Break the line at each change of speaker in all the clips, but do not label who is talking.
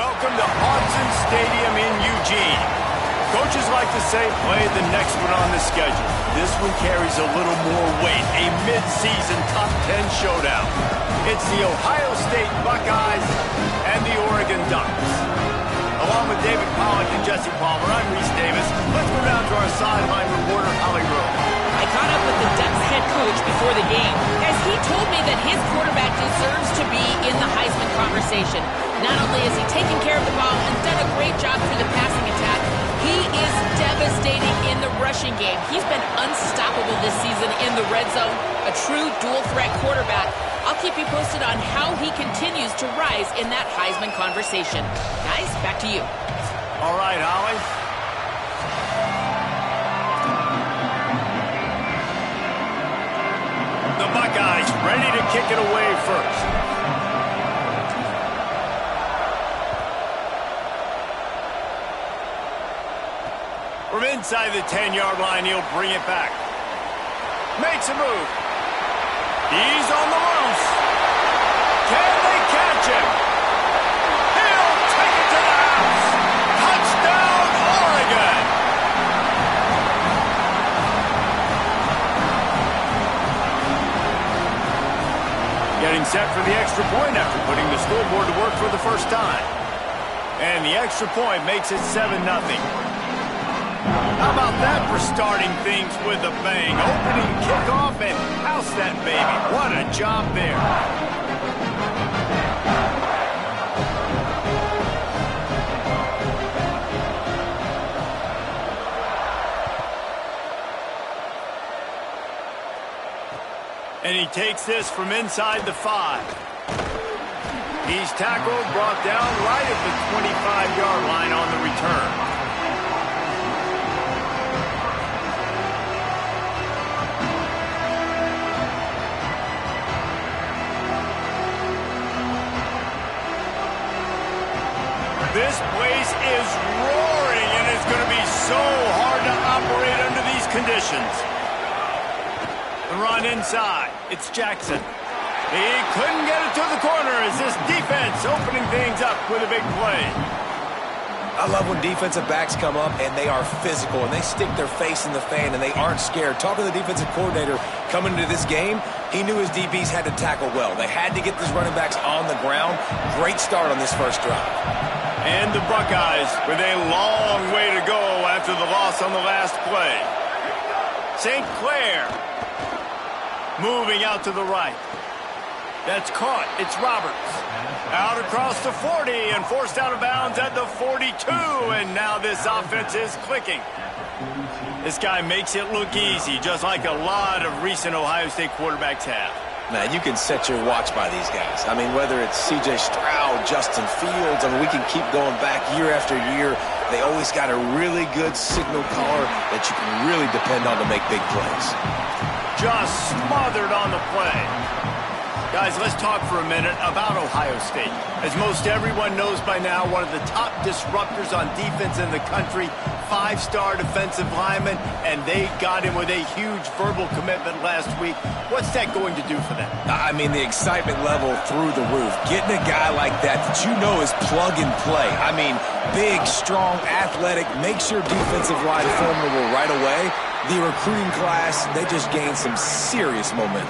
Welcome to Autzen Stadium in Eugene. Coaches like to say, play the next one on the schedule. This one carries a little more weight, a mid-season top 10 showdown. It's the Ohio State Buckeyes and the Oregon Ducks. Along with David Pollack and Jesse Palmer, I'm Reese Davis. Let's go down to our sideline reporter, Holly Rowe.
I caught up with the Ducks head coach before the game, as he told me that his quarterback deserves to be in the Heisman conversation. Not only has he taken care of the ball and done a great job through the passing attack, he is devastating in the rushing game. He's been unstoppable this season in the red zone, a true dual-threat quarterback. I'll keep you posted on how he continues to rise in that Heisman conversation. Guys, back to you.
All right, Holly. The Buckeyes ready to kick it away first. From inside the 10-yard line, he'll bring it back. Makes a move. He's on the loose. Can they catch him? He'll take it to the house. Touchdown, Oregon. Getting set for the extra point after putting the scoreboard to work for the first time. And the extra point makes it 7-0. How about that for starting things with a bang? Opening kickoff and house that baby. What a job there. And he takes this from inside the 5. He's tackled, brought down right at the 25-yard line on the return. This place is roaring, and it's going to be so hard to operate under these conditions. The run inside. It's Jackson. He couldn't get it to the corner as this defense opening things up with a big play.
I love when defensive backs come up and they are physical and they stick their face in the fan and they aren't scared. Talking to the defensive coordinator coming into this game, he knew his DBs had to tackle well. They had to get these running backs on the ground. Great start on this first drive.
And the Buckeyes with a long way to go after the loss on the last play. St. Clair moving out to the right. That's caught. It's Roberts. Out across the 40 and forced out of bounds at the 42. And now this offense is clicking. This guy makes it look easy, just like a lot of recent Ohio State quarterbacks have.
Man, you can set your watch by these guys. I mean, whether it's C.J. Stroud, Justin Fields, I mean, we can keep going back year after year. They always got a really good signal caller that you can really depend on to make big plays.
Just smothered on the play. Guys, let's talk for a minute about Ohio State. As most everyone knows by now, one of the top disruptors on defense in the country, 5-star defensive lineman, and they got him with a huge verbal commitment last week. What's that going to do for them?
I mean, the excitement level through the roof. Getting a guy like that you know is plug and play. I mean, big, strong, athletic, makes your defensive line formidable right away. The recruiting class, they just gained some serious momentum.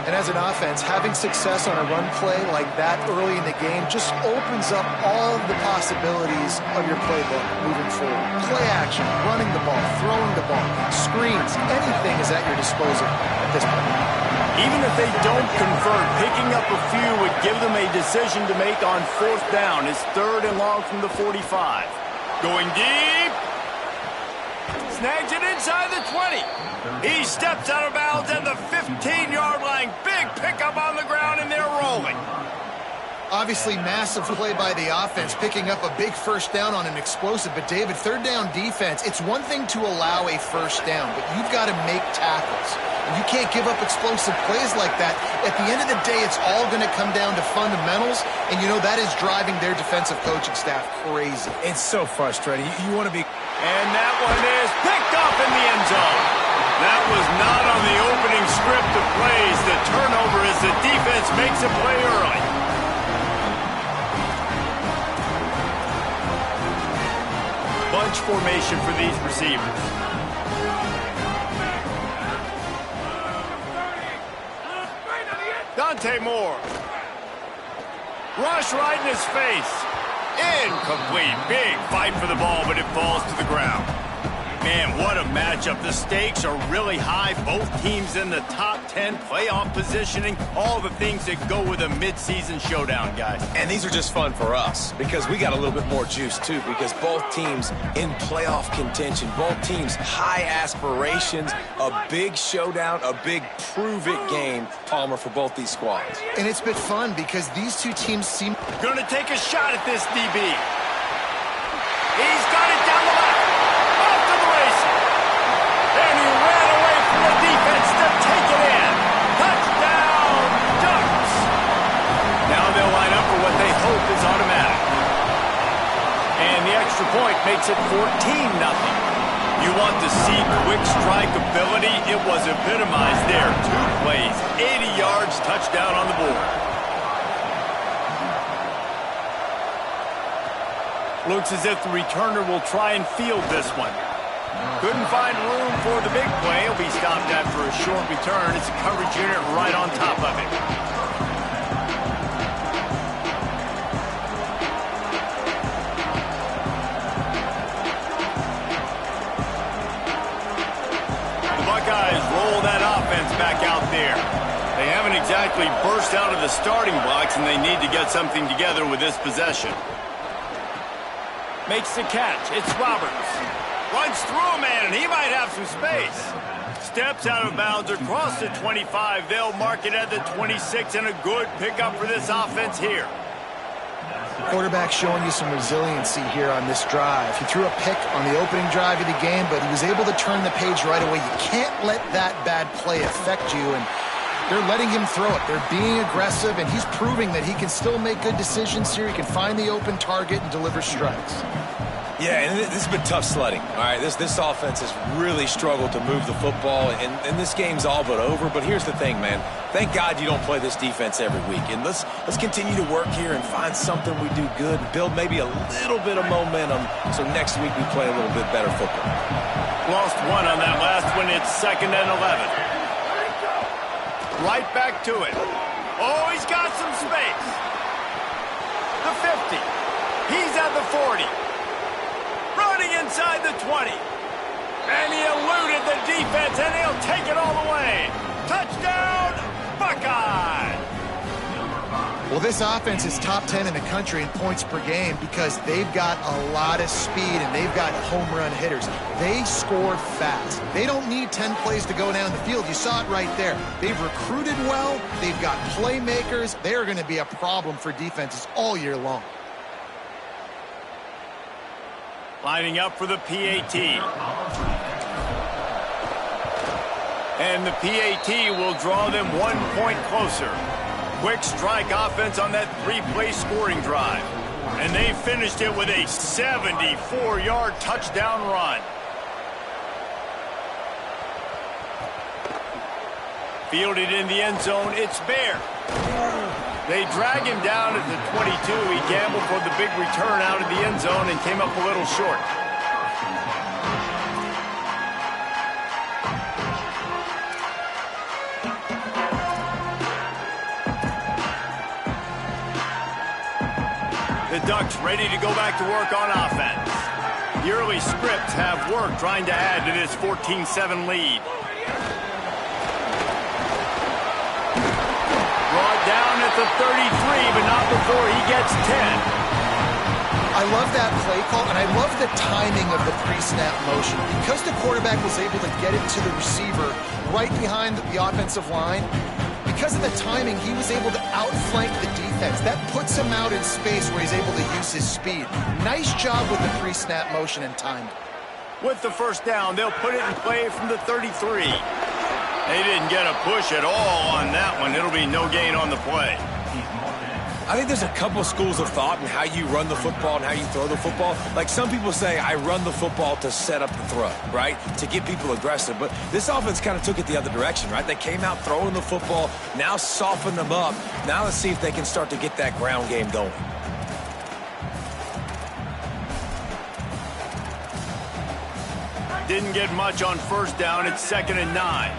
And as an offense, having success on a run play like that early in the game just opens up all of the possibilities of your playbook moving forward. Play action, running the ball, throwing the ball, screens, anything is at your disposal at this point.
Even if they don't convert, picking up a few would give them a decision to make on 4th down. It's 3rd and long from the 45. Going deep. Snags it inside the 20. He steps out of bounds at the 15-yard line. Big pickup on the ground, and they're rolling.
Obviously, massive play by the offense, picking up a big first down on an explosive. But, David, 3rd down defense, it's one thing to allow a first down, but you've got to make tackles. And you can't give up explosive plays like that. At the end of the day, it's all going to come down to fundamentals, and you know that is driving their defensive coaching staff crazy.
It's so frustrating. You want to be...
And that one is picked up in the end zone. That was not on the opening script of plays. The turnover as the defense makes a play early. H formation for these receivers. Dante Moore. Rush right in his face. Incomplete. Big fight for the ball, but it falls to the ground. Man, what a matchup. The stakes are really high. Both teams in the top 10 playoff positioning. All the things that go with a midseason showdown, guys.
And these are just fun for us because we got a little bit more juice, too, because both teams in playoff contention, both teams high aspirations, a big showdown, a big prove-it game, Palmer, for both these squads.
And it's been fun because these two teams seem...
Going to take a shot at this DB. He's got it down the left. And he ran away from the defense to take it in. Touchdown, Ducks. Now they'll line up for what they hope is automatic. And the extra point makes it 14-0. You want to see quick strike ability? It was epitomized there. 2 plays, 80 yards, touchdown on the board. Looks as if the returner will try and field this one. Couldn't find room for the big play. He'll be stopped after a short return. It's a coverage unit right on top of it. The Buckeyes roll that offense back out there. They haven't exactly burst out of the starting blocks, and they need to get something together with this possession. Makes the catch. It's Roberts. Runs through a man, and he might have some space. Steps out of bounds across the 25. They'll mark it at the 26, and a good pickup for this offense here.
Quarterback showing you some resiliency here on this drive. He threw a pick on the opening drive of the game, but he was able to turn the page right away. You can't let that bad play affect you, and they're letting him throw it. They're being aggressive, and he's proving that he can still make good decisions here. He can find the open target and deliver strikes.
Yeah, and this has been tough sledding. All right, this offense has really struggled to move the football, and this game's all but over. But here's the thing, man. Thank God you don't play this defense every week. And let's continue to work here and find something we do good and build maybe a little bit of momentum so next week we play a little bit better football.
Lost one on that last one. It's 2nd and 11. Right back to it. Oh, he's got some space. The 50. He's at the 40. Running inside the 20. And he eluded the defense, and he'll take it all the way. Touchdown, Buckeyes!
Well, this offense is top 10 in the country in points per game because they've got a lot of speed and they've got home run hitters. They score fast. They don't need 10 plays to go down the field. You saw it right there. They've recruited well. They've got playmakers. They are going to be a problem for defenses all year long.
Lining up for the PAT. And the PAT will draw them 1 point closer. Quick strike offense on that 3-play scoring drive. And they finished it with a 74-yard touchdown run. Fielded in the end zone, it's Bear. They drag him down at the 22. He gambled for the big return out of the end zone and came up a little short. The Ducks ready to go back to work on offense. The early scripts have worked trying to add to this 14-7 lead. Brought down at the 33, but not before he gets 10.
I love that play call, and I love the timing of the pre-snap motion. Because the quarterback was able to get it to the receiver right behind the offensive line, because of the timing, he was able to outflank the defense. That puts him out in space where he's able to use his speed. Nice job with the pre-snap motion and timing.
With the first down, they'll put it in play from the 33. They didn't get a push at all on that one. It'll be no gain on the play.
I think there's a couple of schools of thought in how you run the football and how you throw the football. Like some people say, I run the football to set up the throw, right? To get people aggressive. But this offense kind of took it the other direction, right? They came out throwing the football, now soften them up. Now let's see if they can start to get that ground game going.
Didn't get much on first down. It's 2nd and 9.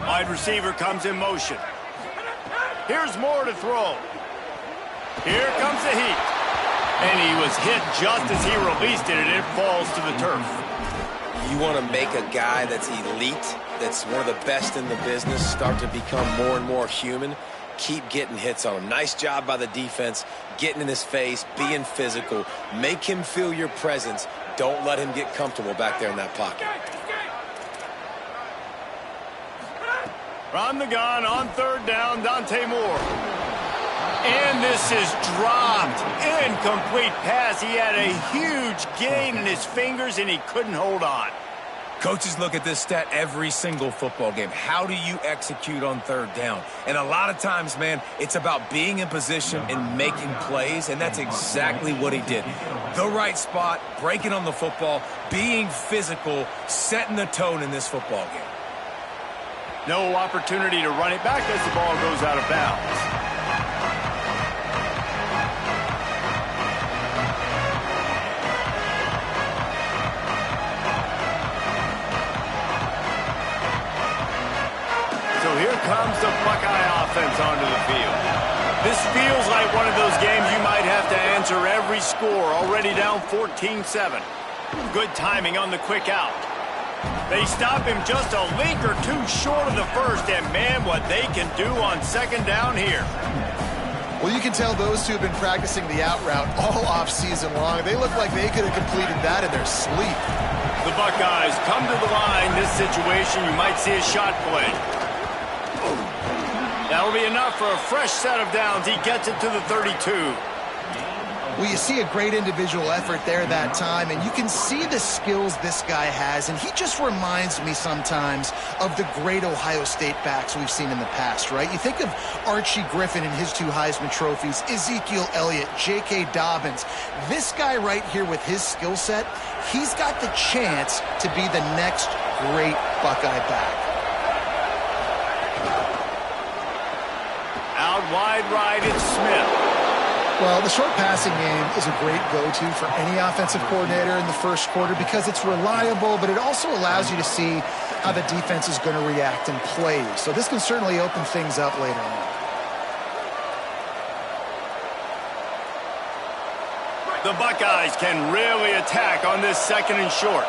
Wide receiver comes in motion. Here's Moore to throw. Here comes the heat. And he was hit just as he released it, and it falls to the turf.
You want to make a guy that's elite, that's one of the best in the business, start to become more and more human. Keep getting hits on him. Nice job by the defense, getting in his face, being physical. Make him feel your presence. Don't let him get comfortable back there in that pocket.
From the gun on 3rd down, Dante Moore. And this is dropped. Incomplete pass. He had a huge gain in his fingers, and he couldn't hold on.
Coaches look at this stat every single football game. How do you execute on 3rd down? And a lot of times, man, it's about being in position and making plays, and that's exactly what he did. The right spot, breaking on the football, being physical, setting the tone in this football game.
No opportunity to run it back as the ball goes out of bounds. So here comes the Buckeye offense onto the field. This feels like one of those games you might have to answer every score. Already down 14-7. Good timing on the quick out. They stop him just a link or two short of the first, and man, what they can do on 2nd down here.
Well, you can tell those two have been practicing the out route all off-season long. They look like they could have completed that in their sleep.
The Buckeyes come to the line. This situation, you might see a shot play. That'll be enough for a fresh set of downs. He gets it to the 32.
Well, you see a great individual effort there that time, and you can see the skills this guy has, and he just reminds me sometimes of the great Ohio State backs we've seen in the past, right? You think of Archie Griffin and his 2 Heisman trophies, Ezekiel Elliott, J.K. Dobbins. This guy right here with his skill set, he's got the chance to be the next great Buckeye back.
Out wide right, it's Smith.
Well, the short passing game is a great go-to for any offensive coordinator in the first quarter because it's reliable, but it also allows you to see how the defense is going to react and play. So this can certainly open things up later on.
The Buckeyes can really attack on this 2nd and short.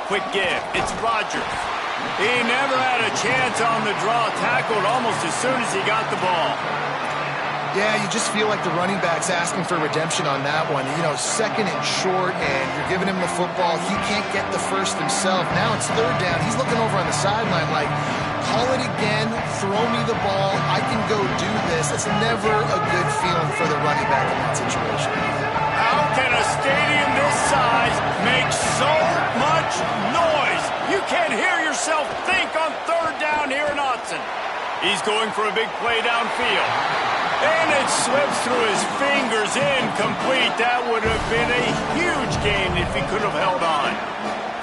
Quick give. It's Rodgers. He never had a chance on the draw, tackled almost as soon as he got the ball.
Yeah, you just feel like the running back's asking for redemption on that one. You know, 2nd and short, and you're giving him the football. He can't get the first himself. Now it's 3rd down. He's looking over on the sideline like, call it again, throw me the ball, I can go do this. It's never a good feeling for the running back in that situation.
How can a stadium this size make so much noise? You can't hear yourself think on 3rd down here in Autzen. He's going for a big play downfield. And it slips through his fingers, incomplete. That would have been a huge gain if he could have held on.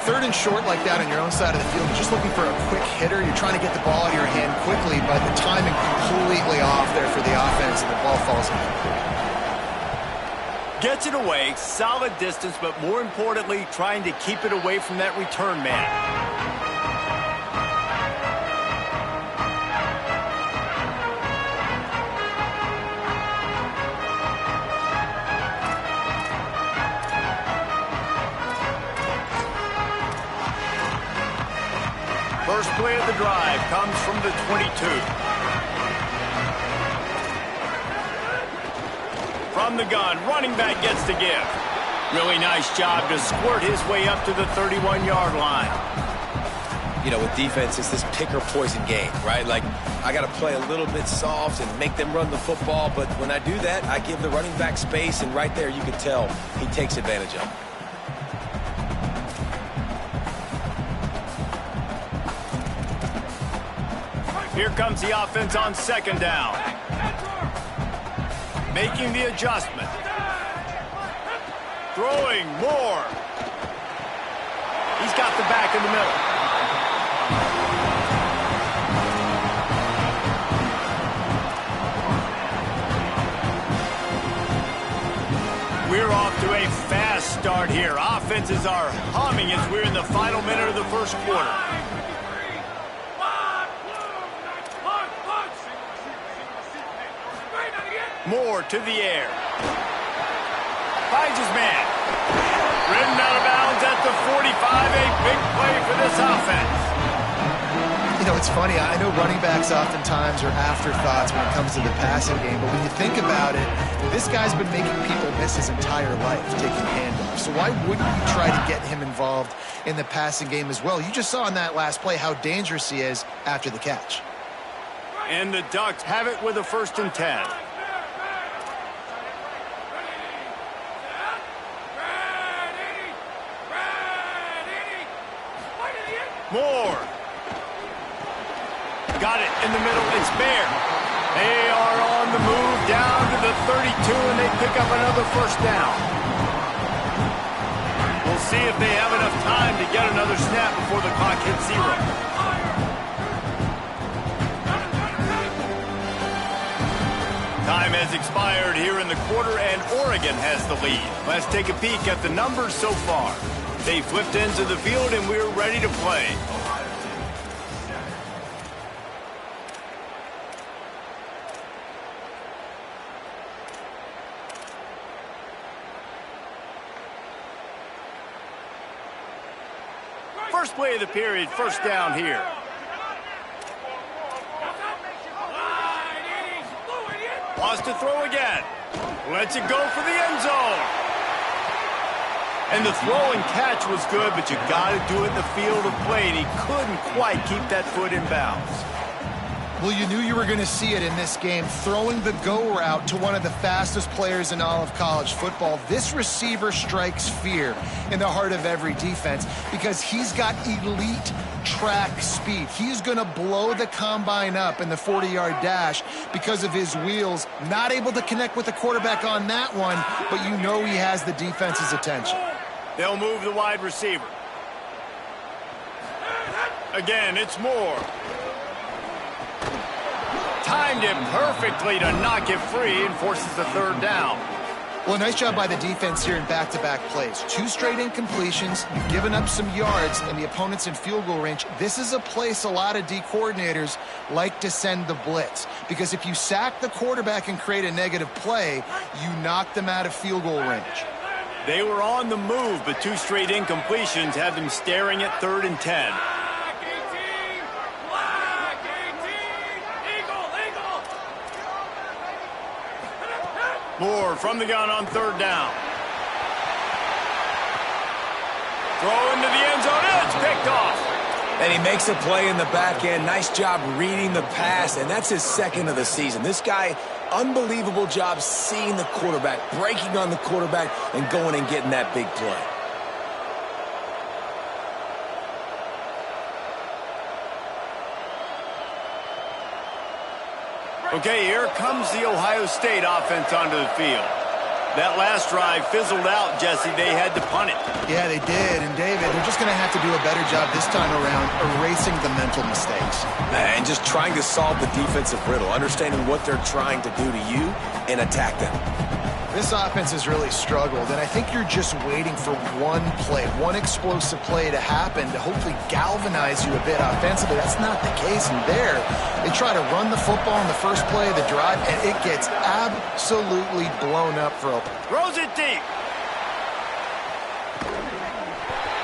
3rd and short like that on your own side of the field, you're just looking for a quick hitter. You're trying to get the ball out of your hand quickly, but the timing completely off there for the offense, and the ball falls incomplete.
Gets it away, solid distance, but more importantly, trying to keep it away from that return man. First play of the drive comes from the 22. From the gun, running back gets the give. Really nice job to squirt his way up to the 31-yard line.
You know, with defense, it's this pick or poison game, right? Like, I got to play a little bit soft and make them run the football, but when I do that, I give the running back space, and right there you can tell he takes advantage of it.
Here comes the offense on 2nd down. Making the adjustment. Throwing more. He's got the back in the middle. start here. Offenses are humming as we're in the final minute of the first quarter. Moore to the air. Finds his man. Ridden out of bounds at the 45. A big play for this offense.
You know, it's funny. I know running backs oftentimes are afterthoughts when it comes to the passing game, but when you think about it, this guy's been making people miss his entire life taking handoffs. So why wouldn't you try to get him involved in the passing game as well? You just saw in that last play how dangerous he is after the catch.
And the Ducks have it with a 1st and 10. Moore. Got it in the middle. It's Bear. They are on the move down to the 32, and they pick up another 1st down. We'll see if they have enough time to get another snap before the clock hits 0. Time has expired here in the quarter, and Oregon has the lead. Let's take a peek at the numbers so far. They flipped into the field, and we're ready to play. First play of the period, 1st down here. Wants to throw again. Lets it go for the end zone. And the throw and catch was good, but you got to do it in the field of play, and he couldn't quite keep that foot in bounds.
Well, you knew you were going to see it in this game, throwing the go route to one of the fastest players in all of college football. This receiver strikes fear in the heart of every defense because he's got elite track speed. He's going to blow the combine up in the 40-yard dash because of his wheels. Not able to connect with the quarterback on that one, but you know he has the defense's attention.
They'll move the wide receiver. Again, it's Moore. Timed it perfectly to knock it free and forces the 3rd down.
Well, nice job by the defense here in back-to-back plays. 2 straight incompletions. You've given up some yards, and the opponent's in field goal range. This is a place a lot of D coordinators like to send the blitz, because if you sack the quarterback and create a negative play, you knock them out of field goal range.
They were on the move, but 2 straight incompletions had them staring at 3rd and 10. Moore from the gun on 3rd down. Throw into the end zone. It's picked off.
And he makes a play in the back end. Nice job reading the pass, and that's his 2nd of the season. This guy, unbelievable job seeing the quarterback, breaking on the quarterback, and going and getting that big play.
Okay, here comes the Ohio State offense onto the field. That last drive fizzled out, Jesse. They had to punt it.
Yeah, they did. And, David, they're just going to have to do a better job this time around erasing the mental mistakes.
And just trying to solve the defensive riddle, understanding what they're trying to do to you and attack them.
This offense has really struggled, and I think you're just waiting for one play, one explosive play to happen to hopefully galvanize you a bit offensively. That's not the case in there. They try to run the football in the first play of the drive, and it gets absolutely blown up for open.
Throws it deep.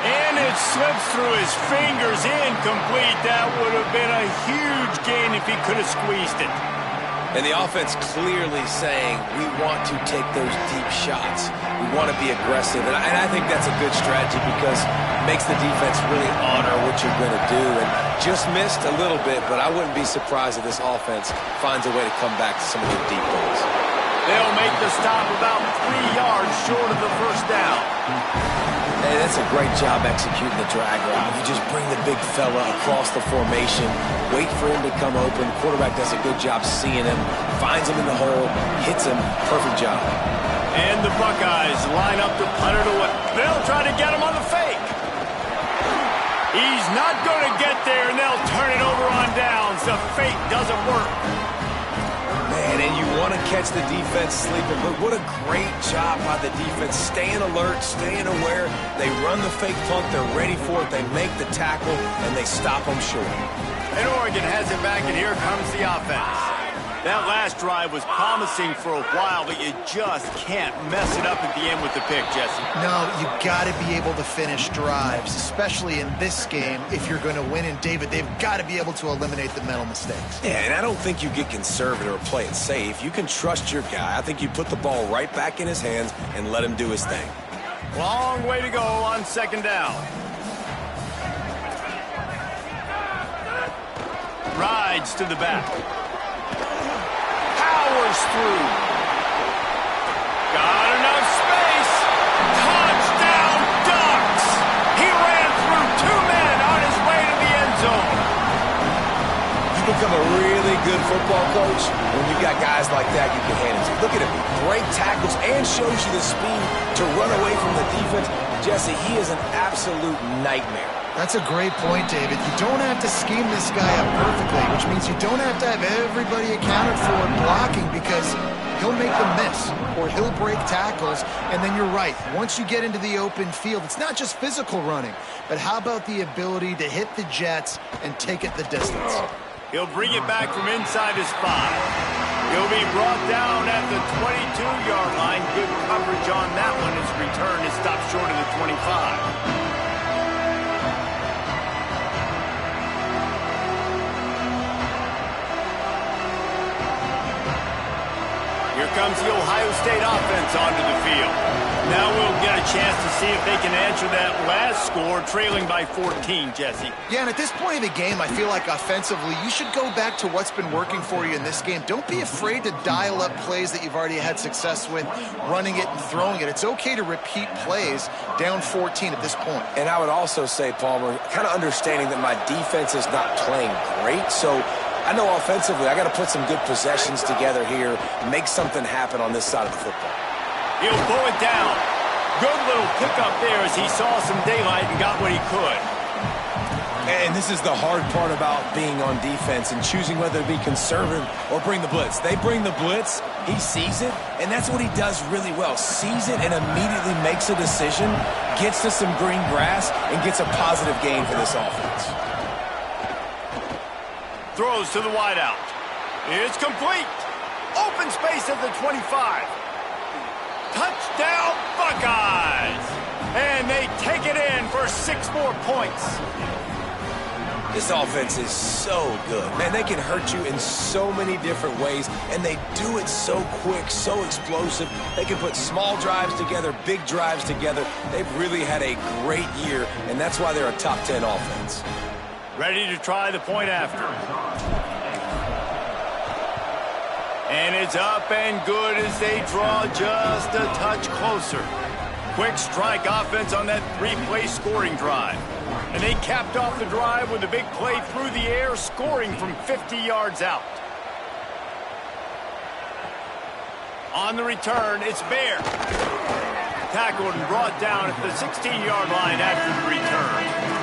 And it slips through his fingers, incomplete. That would have been a huge gain if he could have squeezed it.
And the offense clearly saying, we want to take those deep shots. We want to be aggressive. And I think that's a good strategy because it makes the defense really honor what you're going to do. And just missed a little bit, but I wouldn't be surprised if this offense finds a way to come back to some of the deep balls.
They'll make the stop about 3 yards short of the 1st down.
Hey, that's a great job executing the drag route. You just bring the big fella across the formation, wait for him to come open. Quarterback does a good job seeing him, finds him in the hole, hits him. Perfect job.
And the Buckeyes line up to punt it away. They'll try to get him on the fake. He's not going to get there, and they'll turn it over on downs. The fake doesn't work.
Man, and you want want to catch the defense sleeping, but what a great job by the defense. Staying alert, staying aware. They run the fake punt. They're ready for it. They make the tackle, and they stop them short.
And Oregon has it back, and here comes the offense. That last drive was promising for a while, but you just can't mess it up at the end with the pick, Jesse.
No, you got to be able to finish drives, especially in this game if you're going to win. And, David, they've got to be able to eliminate the mental mistakes.
Yeah, and I don't think you get conservative or play it safe. You can trust your guy. I think you put the ball right back in his hands and let him do his thing.
Long way to go on second down. Rides to the back. Powers through. Got enough space. Touchdown Ducks. He ran through 2 men on his way to the end zone.
You become a really good football coach when you've got guys like that you can hand it to. Look at him. Great tackles and shows you the speed to run away from the defense. Jesse, he is an absolute nightmare.
That's a great point, David. You don't have to scheme this guy up perfectly, which means you don't have to have everybody accounted for and blocking, because he'll make them miss or he'll break tackles. And then you're right. Once you get into the open field, it's not just physical running, but how about the ability to hit the jets and take it the distance?
He'll bring it back from inside his 5. He'll be brought down at the 22-yard line. Good coverage on that one. His return is stopped short of the 25. Here comes the Ohio State offense onto the field. Now we'll get a chance to see if they can answer that last score, trailing by 14, Jesse.
Yeah, and at this point in the game, I feel like offensively, you should go back to what's been working for you in this game. Don't be afraid to dial up plays that you've already had success with, running it and throwing it. It's okay to repeat plays down 14 at this point.
And I would also say, Palmer, kind of understanding that my defense is not playing great, so I know offensively I got to put some good possessions together here, make something happen on this side of the football.
He'll pull it down. Good little pickup there as he saw some daylight and got what he could.
And this is the hard part about being on defense and choosing whether to be conservative or bring the blitz. They bring the blitz, he sees it, and that's what he does really well. Sees it and immediately makes a decision, gets to some green grass, and gets a positive gain for this offense.
Throws to the wideout. It's complete. Open space at the 25. Touchdown, Buckeyes! And they take it in for 6 more points.
This offense is so good. Man, they can hurt you in so many different ways, and they do it so quick, so explosive. They can put small drives together, big drives together. They've really had a great year, and that's why they're a top 10 offense.
Ready to try the point after. And it's up and good as they draw just a touch closer. Quick strike offense on that 3-play scoring drive. And they capped off the drive with a big play through the air, scoring from 50 yards out. On the return, it's Bear. Tackled and brought down at the 16-yard line after the return.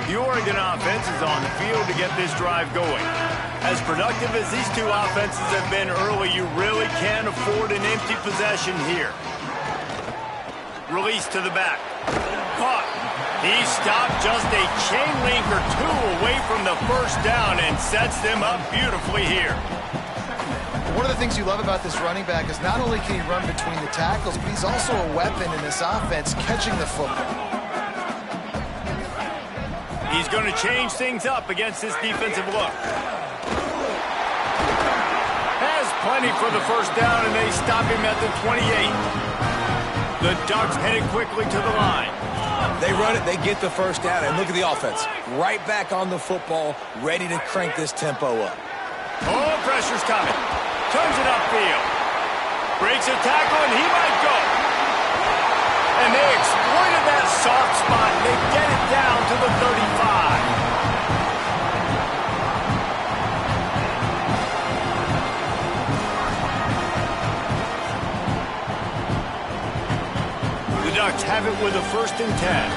The Oregon offense is on the field to get this drive going. As productive as these two offenses have been early, you really can't afford an empty possession here. Release to the back. Caught. He stopped just a chain link or 2 away from the first down and sets them up beautifully here.
One of the things you love about this running back is not only can he run between the tackles, but he's also a weapon in this offense catching the football.
He's going to change things up against this defensive look. Has plenty for the first down, and they stop him at the 28. The Ducks headed quickly to the line.
They run it, they get the first down, and look at the offense. Right back on the football, ready to crank this tempo up.
Oh, pressure's coming. Turns it upfield. Breaks a tackle, and he might go. And they exploited that soft spot. They get it down to the 35. have it with a 1st and 10.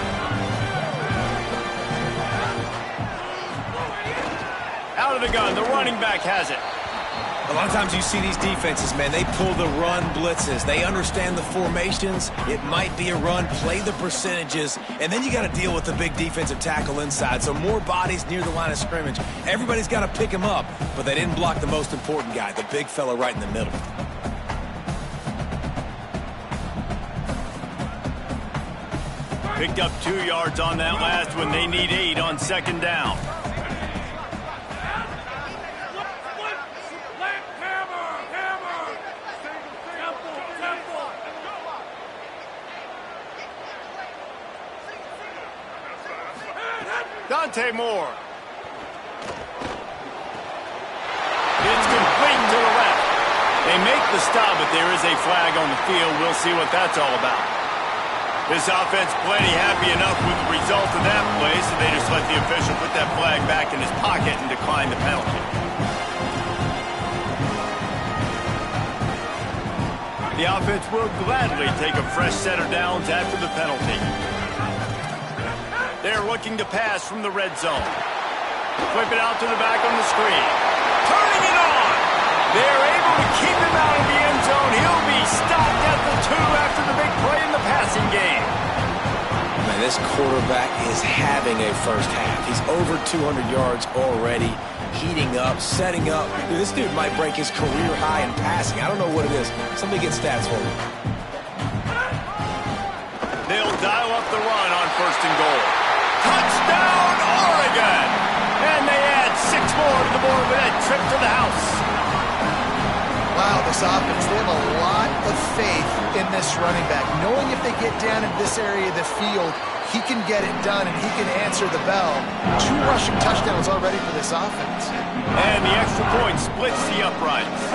Out of the gun, the running back has it.
A lot of times you see these defenses, man, they pull the run blitzes. They understand the formations. It might be a run, play the percentages, and then you got to deal with the big defensive tackle inside. So more bodies near the line of scrimmage. Everybody's got to pick him up, but they didn't block the most important guy, the big fella right in the middle.
Picked up 2 yards on that last one. They need 8 on 2nd down. Dante Moore. It's complete to the left. They make the stop, but there is a flag on the field. We'll see what that's all about. This offense plenty happy enough with the result of that play, so they just let the official put that flag back in his pocket and decline the penalty. The offense will gladly take a fresh set of downs after the penalty. They're looking to pass from the red zone. Flip it out to the back on the screen. Turning it on. They're able to keep him out of the end zone. He'll be stopped at the 2 after the big play in the passing game.
Man, this quarterback is having a first half. He's over 200 yards already, heating up, setting up. Dude, this dude might break his career high in passing. I don't know what it is. Somebody get stats for me.
They'll dial up the run on 1st and goal. Touchdown, Oregon! And they add 6 more to the board with that trip to the house.
Wow, this offense, they have a lot of faith in this running back. Knowing if they get down in this area of the field, he can get it done and he can answer the bell. 2 rushing touchdowns already for this offense.
And the extra point splits the uprights.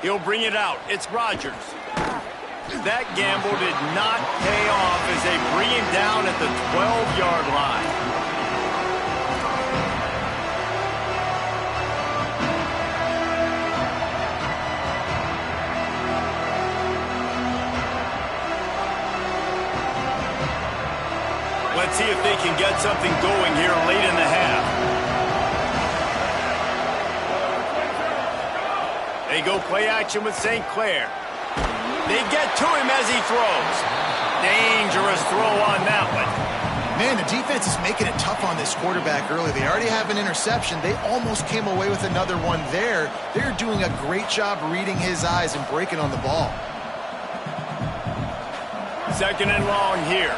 He'll bring it out. It's Rodgers. That gamble did not pay off as they bring him down at the 12-yard line. Let's see if they can get something going here late in the half. They go play action with St. Clair. They get to him as he throws. Dangerous throw on that one.
Man, the defense is making it tough on this quarterback early. They already have an interception. They almost came away with another one there. They're doing a great job reading his eyes and breaking on the ball.
2nd and long here.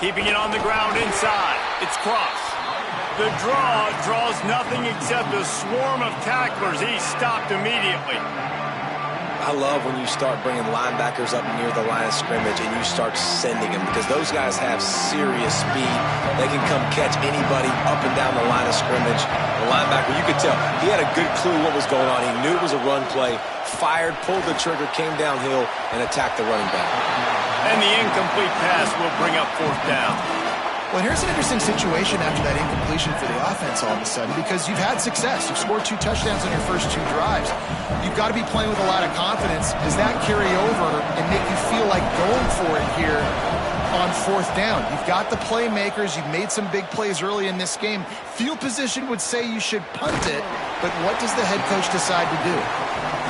Keeping it on the ground inside. It's Cross. The draw draws nothing except a swarm of tacklers. He's stopped immediately.
I love when you start bringing linebackers up near the line of scrimmage and you start sending them because those guys have serious speed. They can come catch anybody up and down the line of scrimmage. The linebacker, you could tell, he had a good clue what was going on. He knew it was a run play, fired, pulled the trigger, came downhill, and attacked the running back.
And the incomplete pass will bring up 4th down.
Well, here's an interesting situation after that incompletion for the offense all of a sudden because you've had success. You've scored 2 touchdowns on your first 2 drives. You've got to be playing with a lot of confidence. Does that carry over and make you feel like going for it here on 4th down? You've got the playmakers. You've made some big plays early in this game. Field position would say you should punt it, but what does the head coach decide to do?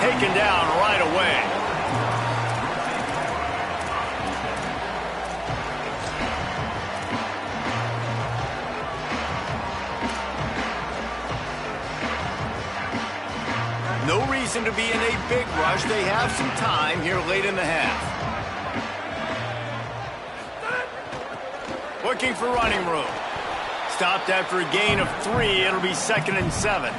Taken down right away. No reason to be in a big rush. They have some time here late in the half. Looking for running room. Stopped after a gain of 3. It'll be 2nd and 7.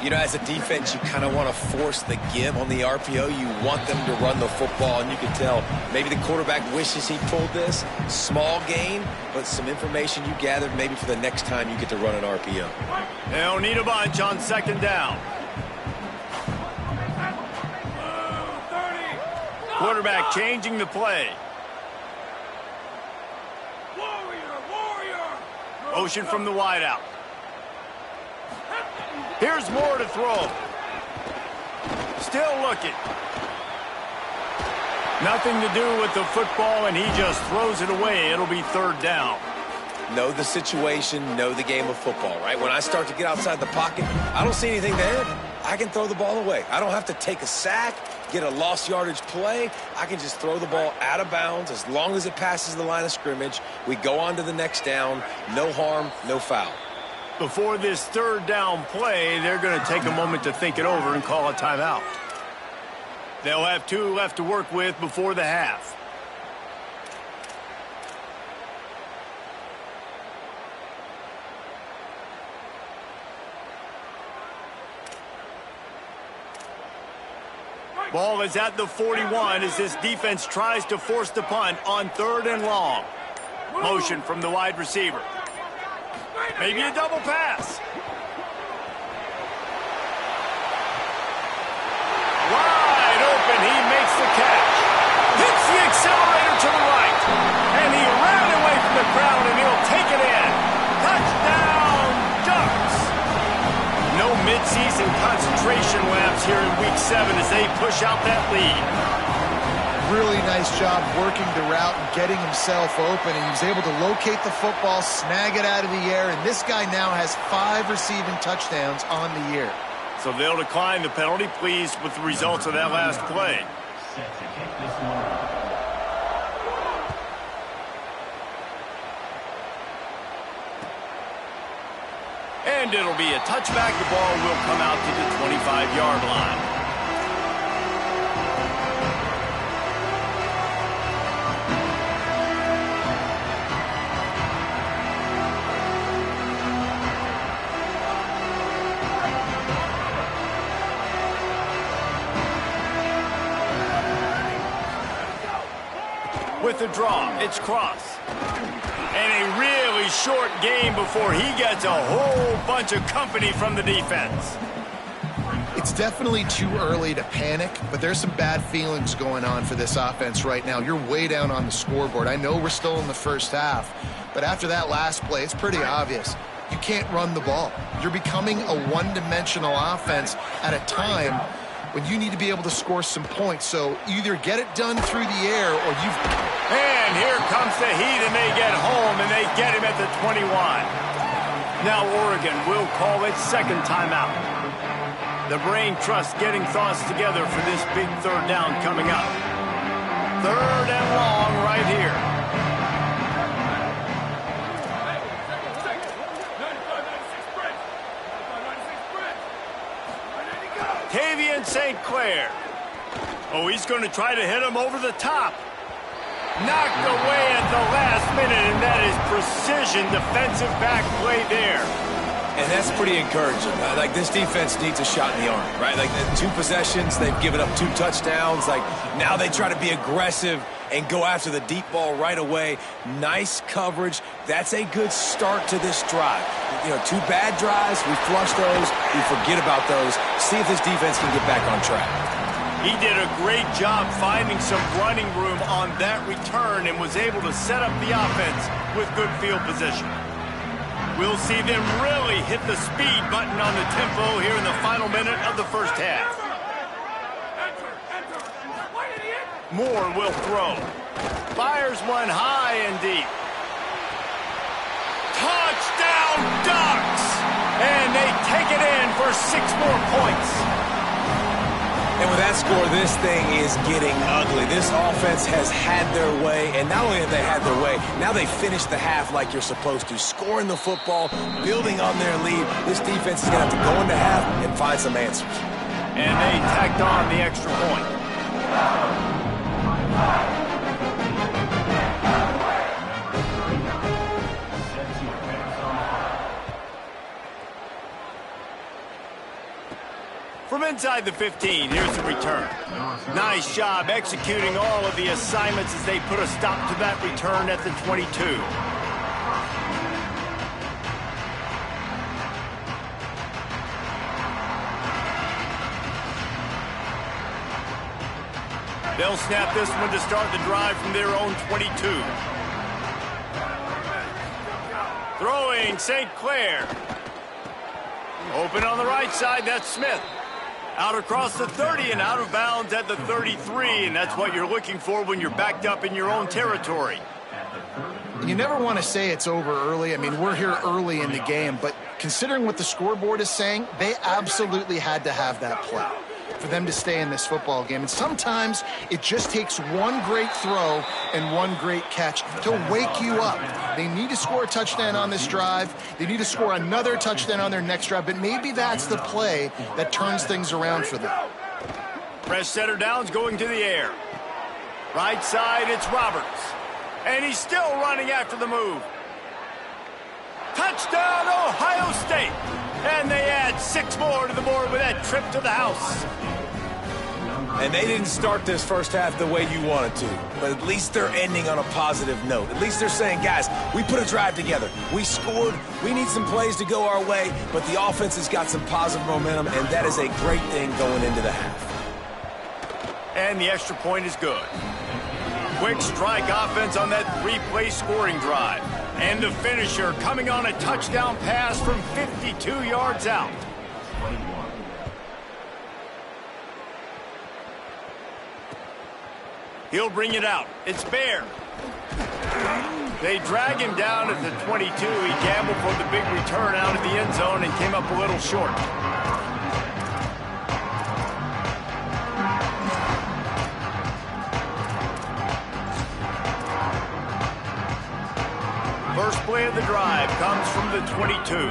You know, as a defense, you kind of want to force the give on the RPO. You want them to run the football, and you can tell maybe the quarterback wishes he pulled this. Small gain, but some information you gathered maybe for the next time you get to run an RPO.
They'll need a bunch on 2nd down. Quarterback changing the play. Motion from the wideout. Here's Moore to throw. Still looking. Nothing to do with the football, and he just throws it away. It'll be third down.
Know the situation, know the game of football, right? When I start to get outside the pocket, I don't see anything there. I can throw the ball away. I don't have to take a sack, get a lost yardage play. I can just throw the ball out of bounds as long as it passes the line of scrimmage. We go on to the next down. No harm, no foul.
Before this third down play, they're going to take a moment to think it over and call a timeout. They'll have 2 left to work with before the half. Ball is at the 41 as this defense tries to force the punt on 3rd and long. Motion from the wide receiver. Maybe a double pass. Wide open, he makes the catch. Hits the accelerator to the right. And he ran away from the crowd, and he'll take it in. Touchdown, Ducks. No midseason concentration laps here in Week 7 as they push out that lead.
Really nice job working the route and getting himself open, and he was able to locate the football, snag it out of the air, and this guy now has 5 receiving touchdowns on the year.
So they'll decline the penalty, pleased with the results of that last play. And it'll be a touchback. The ball will come out to the 25-yard line. With the draw, it's Cross. And a really short game before he gets a whole bunch of company from the defense.
It's definitely too early to panic, but there's some bad feelings going on for this offense right now. You're way down on the scoreboard. I know we're still in the first half, but after that last play, it's pretty obvious. You can't run the ball. You're becoming a one-dimensional offense at a time when you need to be able to score some points. So either get it done through the air or you've...
And here comes the heat, and they get home, and they get him at the 21. Now Oregon will call its second timeout. The brain trust getting thoughts together for this big third down coming up. 3rd and long right here. Tavian St. Clair. Oh, he's going to try to hit him over the top. Knocked away at the last minute, and that is precision defensive back play there.
And that's pretty encouraging. Like, this defense needs a shot in the arm, right? Like, 2 possessions, they've given up 2 touchdowns. Like, now they try to be aggressive and go after the deep ball right away. Nice coverage. That's a good start to this drive. You know, 2 bad drives, we flush those, we forget about those. See if this defense can get back on track.
He did a great job finding some running room on that return and was able to set up the offense with good field position. We'll see them really hit the speed button on the tempo here in the final minute of the first half. Moore will throw. Fires one high and deep. Touchdown, Ducks! And they take it in for 6 more points.
And with that score, this thing is getting ugly. This offense has had their way, and not only have they had their way, now they finish the half like you're supposed to, scoring the football, building on their lead. This defense is going to have to go into half and find some answers.
And they tacked on the extra point. From inside the 15, here's the return. Nice job executing all of the assignments as they put a stop to that return at the 22. They'll snap this one to start the drive from their own 22. Throwing St. Clair. Open on the right side, that's Smith. Out across the 30 and out of bounds at the 33, and that's what you're looking for when you're backed up in your own territory.
You never want to say it's over early. I mean, we're here early in the game, but considering what the scoreboard is saying, they absolutely had to have that play for them to stay in this football game. And sometimes it just takes one great throw and one great catch to wake you up. They need to score a touchdown on this drive. They need to score another touchdown on their next drive, but maybe that's the play that turns things around for them.
Fresh setter downs going to the air. Right side, it's Roberts. And he's still running after the move. Touchdown, Ohio State. And they add 6 more to the board with that trip to the house.
And they didn't start this first half the way you wanted to, but at least they're ending on a positive note. At least they're saying, guys, we put a drive together. We scored. We need some plays to go our way, but the offense has got some positive momentum, and that is a great thing going into the half.
And the extra point is good. Quick strike offense on that 3-play scoring drive. And the finisher coming on a touchdown pass from 52 yards out. He'll bring it out. It's Bear. They drag him down at the 22. He gambled for the big return out of the end zone and came up a little short. First play of the drive comes from the 22.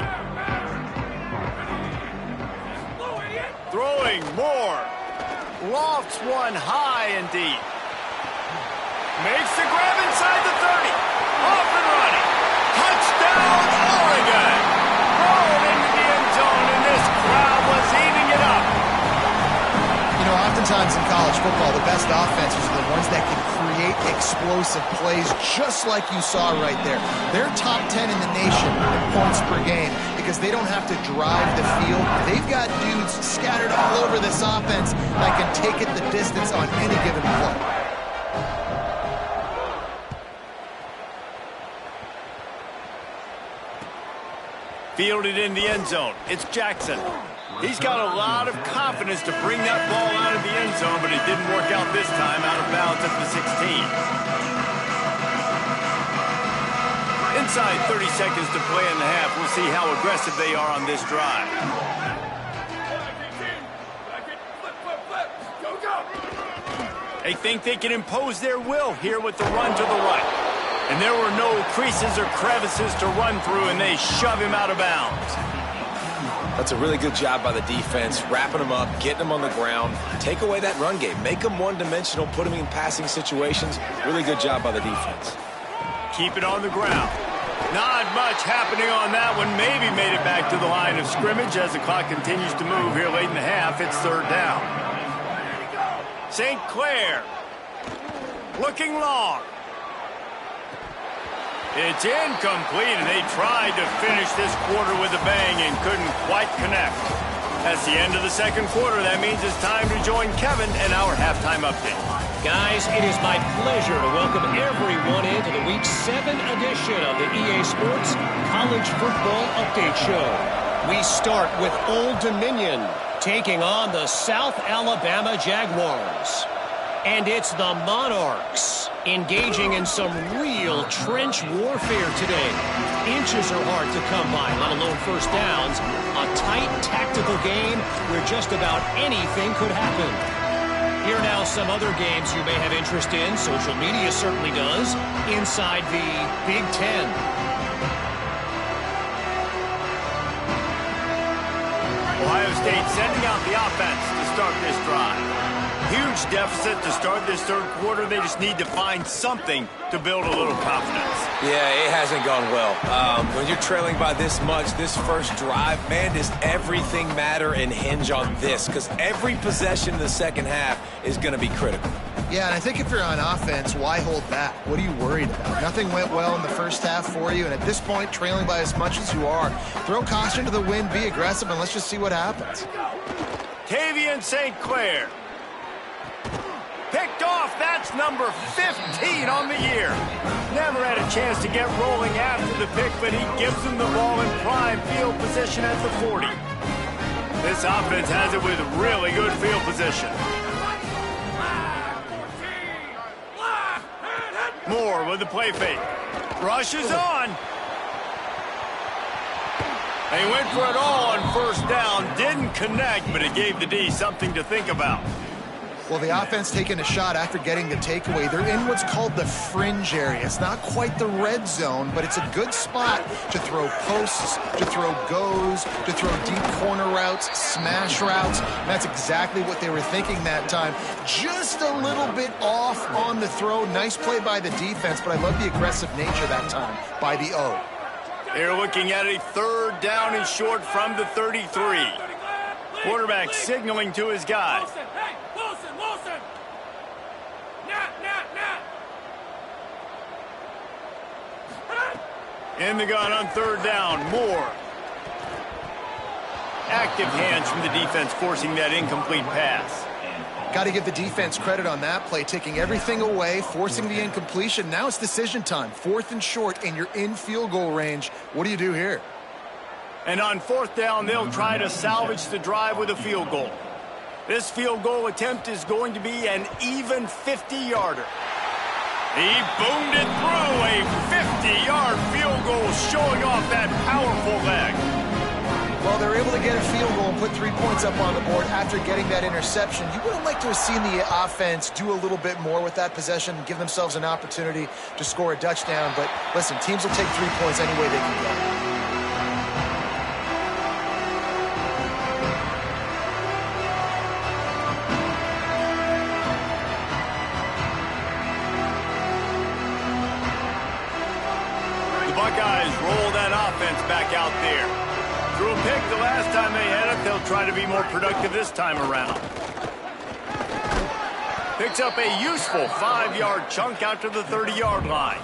Throwing more. Lofts one high and deep. Makes the grab inside the 30. Off and running. Touchdown, Oregon. Rolled into the end zone, and this crowd was eating it up.
You know, oftentimes in college football, the best offenses are the ones that can create explosive plays, just like you saw right there. They're top 10 in the nation in points per game because they don't have to drive the field. They've got dudes scattered all over this offense that can take it the distance on any given play.
Fielded in the end zone. It's Jackson. He's got a lot of confidence to bring that ball out of the end zone, but it didn't work out this time, out of bounds at the 16. Inside 30 seconds to play in the half. We'll see how aggressive they are on this drive. They think they can impose their will here with the run to the right. And there were no creases or crevices to run through, and they shove him out of bounds.
That's a really good job by the defense, wrapping them up, getting them on the ground. Take away that run game. Make them one-dimensional, put them in passing situations. Really good job by the defense.
Keep it on the ground. Not much happening on that one. Maybe made it back to the line of scrimmage as the clock continues to move here late in the half. It's third down. St. Clair looking long. It's incomplete, and they tried to finish this quarter with a bang and couldn't quite connect. That's the end of the second quarter. That means it's time to join Kevin and our halftime update.
Guys, it is my pleasure to welcome everyone into the Week 7 edition of the EA Sports College Football Update Show. We start with Old Dominion taking on the South Alabama Jaguars. And it's the Monarchs engaging in some real trench warfare today. Inches are hard to come by, let alone first downs. A tight tactical game where just about anything could happen. Here now some other games you may have interest in. Social media certainly does. Inside the Big Ten.
Ohio State sending out the offense to start this drive. Huge deficit to start this third quarter. They just need to find something to build a little confidence.
Yeah, it hasn't gone well. When you're trailing by this much, this first drive, man, does everything matter and hinge on this? Because every possession in the second half is going to be critical.
Yeah, and I think if you're on offense, why hold back? What are you worried about? Nothing went well in the first half for you, and at this point, trailing by as much as you are, throw caution to the wind, be aggressive, and let's just see what happens.
Tavian St. Clair. picked off. That's number 15 on the year. Never had a chance to get rolling after the pick, but he gives them the ball in prime field position at the 40. This offense has it with really good field position. Moore with the play fake. Rushes on. They went for it all on first down. Didn't connect, but it gave the D something to think about.
Well, the offense taking a shot after getting the takeaway. They're in what's called the fringe area. It's not quite the red zone, but it's a good spot to throw posts, to throw goes, to throw deep corner routes, smash routes. And that's exactly what they were thinking that time. Just a little bit off on the throw. Nice play by the defense, but I love the aggressive nature that time by the O.
They're looking at a third down and short from the 33. Quarterback signaling to his guys. In the gun on third down, Moore. Active hands from the defense forcing that incomplete pass.
Got to give the defense credit on that play, taking everything away, forcing the incompletion. Now it's decision time. 4th and short, and you're in field goal range. What do you do here?
And on 4th down, they'll try to salvage the drive with a field goal. This field goal attempt is going to be an even 50-yarder. He boomed it through, a 50-yard field goal, showing off that powerful leg.
Well, they're able to get a field goal and put 3 points up on the board after getting that interception. You would have liked to have seen the offense do a little bit more with that possession, give themselves an opportunity to score a touchdown. But listen, teams will take 3 points any way they can get it.
Buckeyes roll that offense back out there. Threw a pick the last time they had it. They'll try to be more productive this time around. Picks up a useful 5-yard chunk out to the 30-yard line.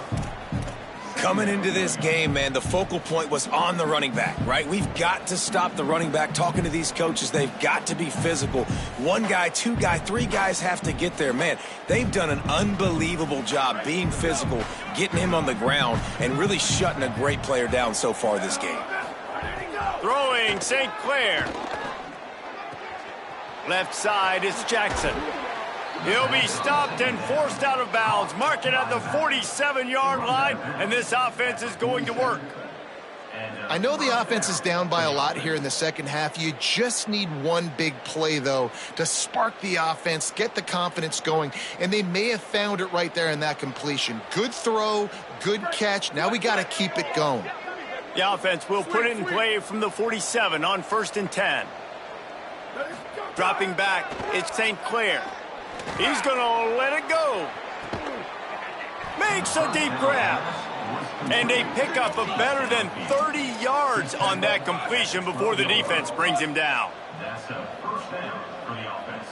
Coming into this game, man, the focal point was on the running back, right? We've got to stop the running back. Talking to these coaches, they've got to be physical. 1 guy, 2 guy, 3 guys have to get there. Man, they've done an unbelievable job being physical, getting him on the ground, and really shutting a great player down so far this game.
Throwing St. Clair. Left side is Jackson. He'll be stopped and forced out of bounds. Mark it at the 47-yard line, and this offense is going to work.
I know the offense is down by a lot here in the second half. You just need one big play, though, to spark the offense, get the confidence going, and they may have found it right there in that completion. Good throw, good catch. Now we got to keep it going.
The offense will put it in play from the 47 on 1st and 10. Dropping back, it's St. Clair. He's going to let it go. Makes a deep grab. And a pickup of better than 30 yards on that completion before the defense brings him down.
That's a first down for the offense.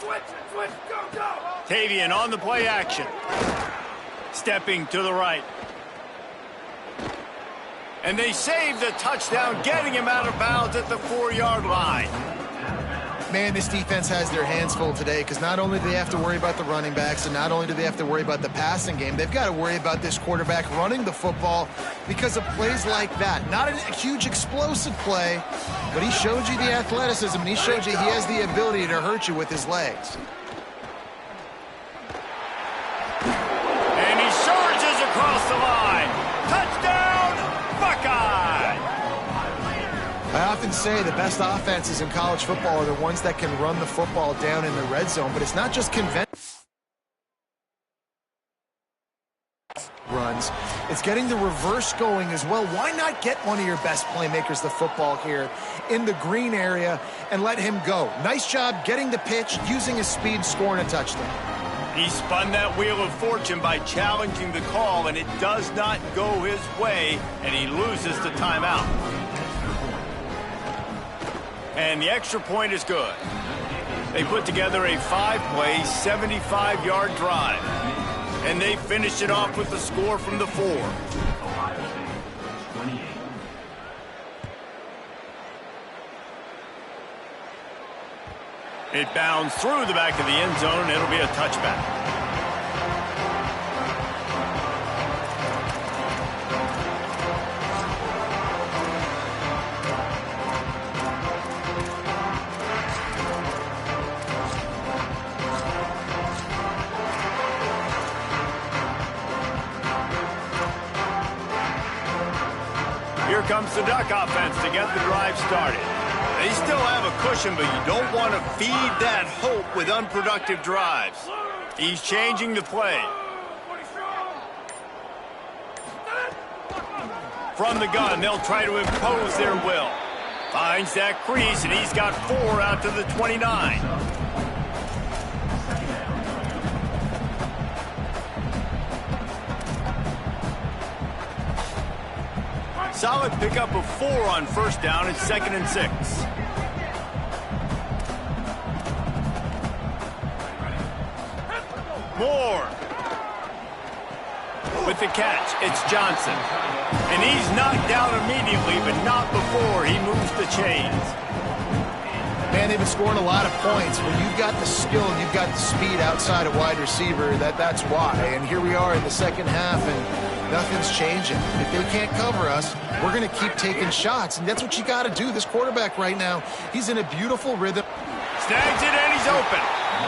Switch, go. Tavian on the play action. Stepping to the right. And they save the touchdown, getting him out of bounds at the 4-yard line.
Man, this defense has their hands full today because not only do they have to worry about the running backs and not only do they have to worry about the passing game, they've got to worry about this quarterback running the football because of plays like that. Not a huge explosive play, but he showed you the athleticism and he showed you he has the ability to hurt you with his legs.
And he surges across the line. Touchdown, Buckeye!
I often say the best offenses in college football are the ones that can run the football down in the red zone, but it's not just conventional runs. It's getting the reverse going as well. Why not get one of your best playmakers the football here in the green area and let him go? Nice job getting the pitch, using his speed, scoring a touchdown.
He spun that wheel of fortune by challenging the call, and it does not go his way, and he loses the timeout. And the extra point is good. They put together a 5-play, 75-yard drive. And they finished it off with the score from the 4. It bounds through the back of the end zone. It'll be a touchback. Here comes the Duck offense to get the drive started. They still have a cushion, but you don't want to feed that hope with unproductive drives. He's changing the play. From the gun, they'll try to impose their will. Finds that crease, and he's got 4 out to the 29. Solid pickup of 4 on first down. It's 2nd and 6. Moore. With the catch, it's Johnson. And he's knocked down immediately, but not before he moves the chains.
Man, they've been scoring a lot of points. When you've got the skill and you've got the speed outside of wide receiver, that's why. And here we are in the second half, and nothing's changing. If they can't cover us, we're going to keep taking shots, and that's what you got to do. This quarterback right now, he's in a beautiful rhythm.
Snags it, and he's open.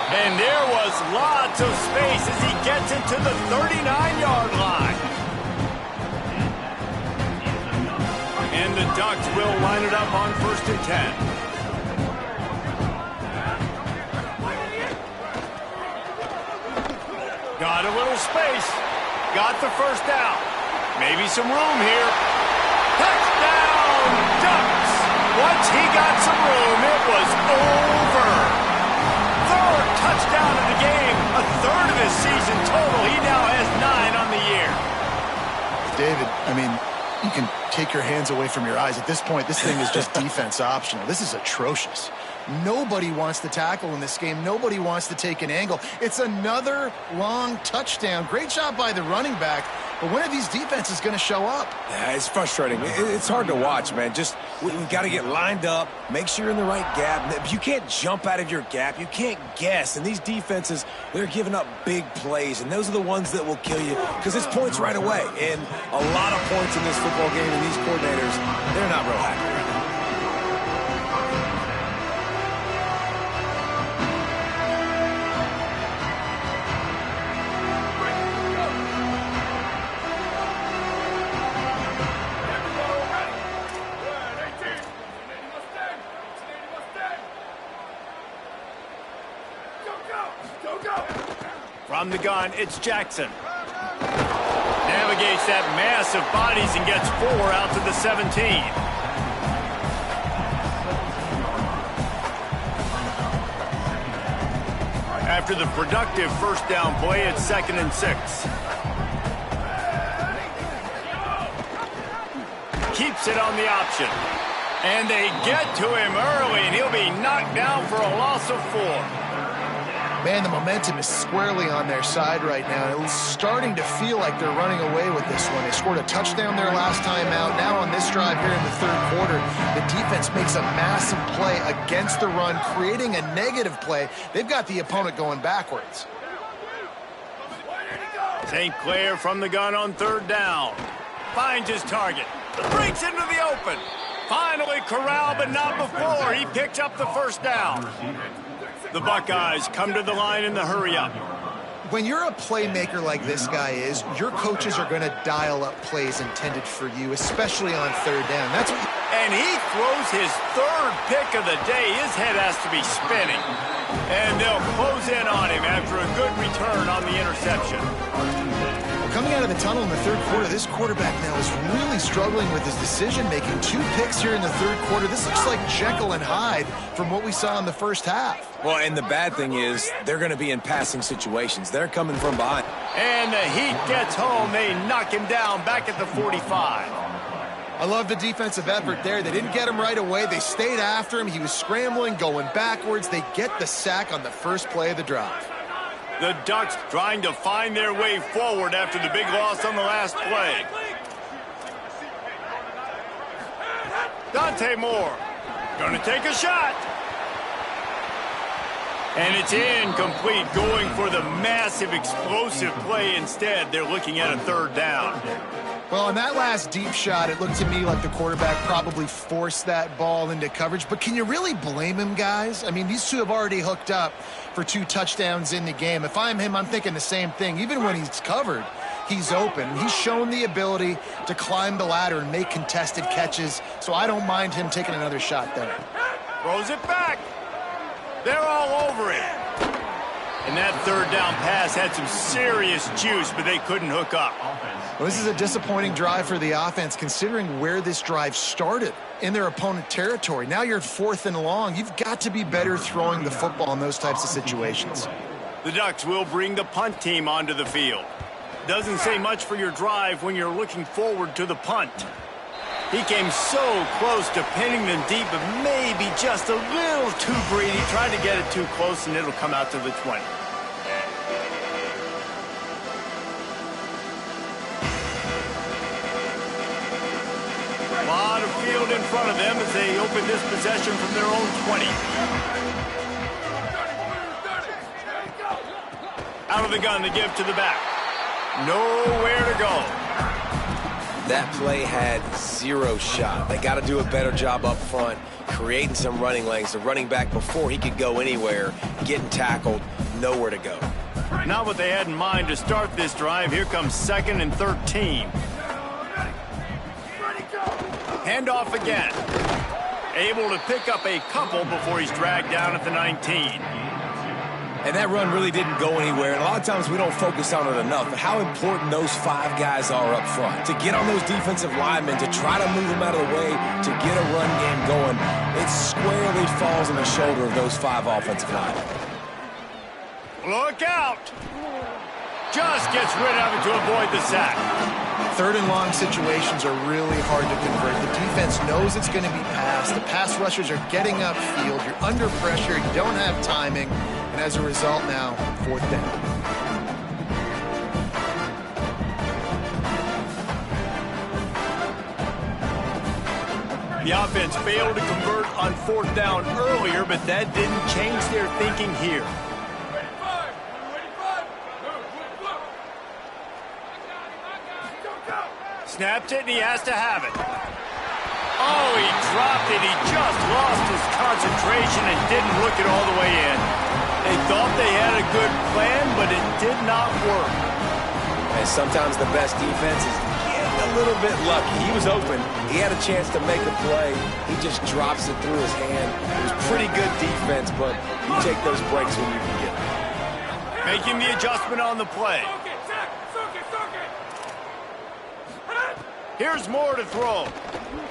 And there was lots of space as he gets it to the 39-yard line. And the Ducks will line it up on 1st and 10. Got a little space. Got the first down. Maybe some room here. Touchdown, Ducks! Once he got some room, it was over. 3rd touchdown of the game. A 3rd of his season total. He now has 9 on the year.
David, I mean, you can take your hands away from your eyes. At this point, this thing is just defense optional. This is atrocious. Nobody wants to tackle in this game. Nobody wants to take an angle. It's another long touchdown. Great job by the running back. But when are these defenses going to show up?
Yeah, it's frustrating. It's hard to watch, man. Just we've got to get lined up, make sure you're in the right gap. You can't jump out of your gap. You can't guess. And these defenses, they're giving up big plays, and those are the ones that will kill you because it's points right away. And a lot of points in this football game, and these coordinators, they're not real happy right now.
From the gun, it's Jackson. Navigates that mass of bodies and gets 4 out to the 17. After the productive first down play, it's 2nd and 6. Keeps it on the option. And they get to him early, and he'll be knocked down for a loss of 4.
Man, the momentum is squarely on their side right now. It's starting to feel like they're running away with this one. They scored a touchdown their last time out. Now on this drive here in the 3rd quarter, the defense makes a massive play against the run, creating a negative play. They've got the opponent going backwards.
St. Clair from the gun on 3rd down. Finds his target. Breaks into the open. Finally corralled, but not before. He picked up the first down. The Buckeyes come to the line in the hurry-up.
When you're a playmaker like this guy is, your coaches are going to dial up plays intended for you, especially on 3rd down. That's what.
And he throws his 3rd pick of the day. His head has to be spinning. And they'll close in on him after a good return on the interception.
Coming out of the tunnel in the 3rd quarter, this quarterback now is really struggling with his decision-making. 2 picks here in the 3rd quarter. This looks like Jekyll and Hyde from what we saw in the first half.
Well, and the bad thing is they're going to be in passing situations. They're coming from behind.
And the heat gets home. They knock him down back at the 45.
I love the defensive effort there. They didn't get him right away. They stayed after him. He was scrambling, going backwards. They get the sack on the first play of the drive.
The Ducks trying to find their way forward after the big loss on the last play. Dante Moore going to take a shot. And it's incomplete, going for the massive explosive play instead. They're looking at a third down.
Well, on that last deep shot, it looked to me like the quarterback probably forced that ball into coverage. But can you really blame him, guys? I mean, these two have already hooked up for 2 touchdowns in the game. If I'm him, I'm thinking the same thing. Even when he's covered, he's open. He's shown the ability to climb the ladder and make contested catches. So I don't mind him taking another shot there.
Throws it back. They're all over it. And that third down pass had some serious juice, but they couldn't hook up.
Well, this is a disappointing drive for the offense, considering where this drive started in their opponent territory. Now you're 4th and long. You've got to be better throwing the football in those types of situations.
The Ducks will bring the punt team onto the field. Doesn't say much for your drive when you're looking forward to the punt. He came so close to pinning them deep, but maybe just a little too greedy. Tried to get it too close, and it'll come out to the 20. A lot of field in front of them as they open this possession from their own 20. Out of the gun to give to the back. Nowhere to go.
That play had 0 shot. They got to do a better job up front, creating some running lanes. The running back, before he could go anywhere, getting tackled, nowhere to go.
Not what they had in mind to start this drive. Here comes 2nd and 13. Handoff again. Able to pick up a couple before he's dragged down at the 19.
And that run really didn't go anywhere. And a lot of times we don't focus on it enough. But how important those 5 guys are up front. To get on those defensive linemen, to try to move them out of the way, to get a run game going, it squarely falls on the shoulder of those 5 offensive linemen.
Look out! Just gets rid of it to avoid the sack.
3rd and long situations are really hard to convert. The defense knows it's going to be passed. The pass rushers are getting upfield. You're under pressure. You don't have timing. And as a result now, 4th down.
The offense failed to convert on 4th down earlier, but that didn't change their thinking here. Snapped it, and he has to have it. Oh, he dropped it. He just lost his concentration and didn't look it all the way in. They thought they had a good plan, but it did not work.
And sometimes the best defense is getting a little bit lucky. He was open. He had a chance to make a play. He just drops it through his hand. It was pretty good defense, but you take those breaks when you can get them.
Making the adjustment on the play. Here's more to throw.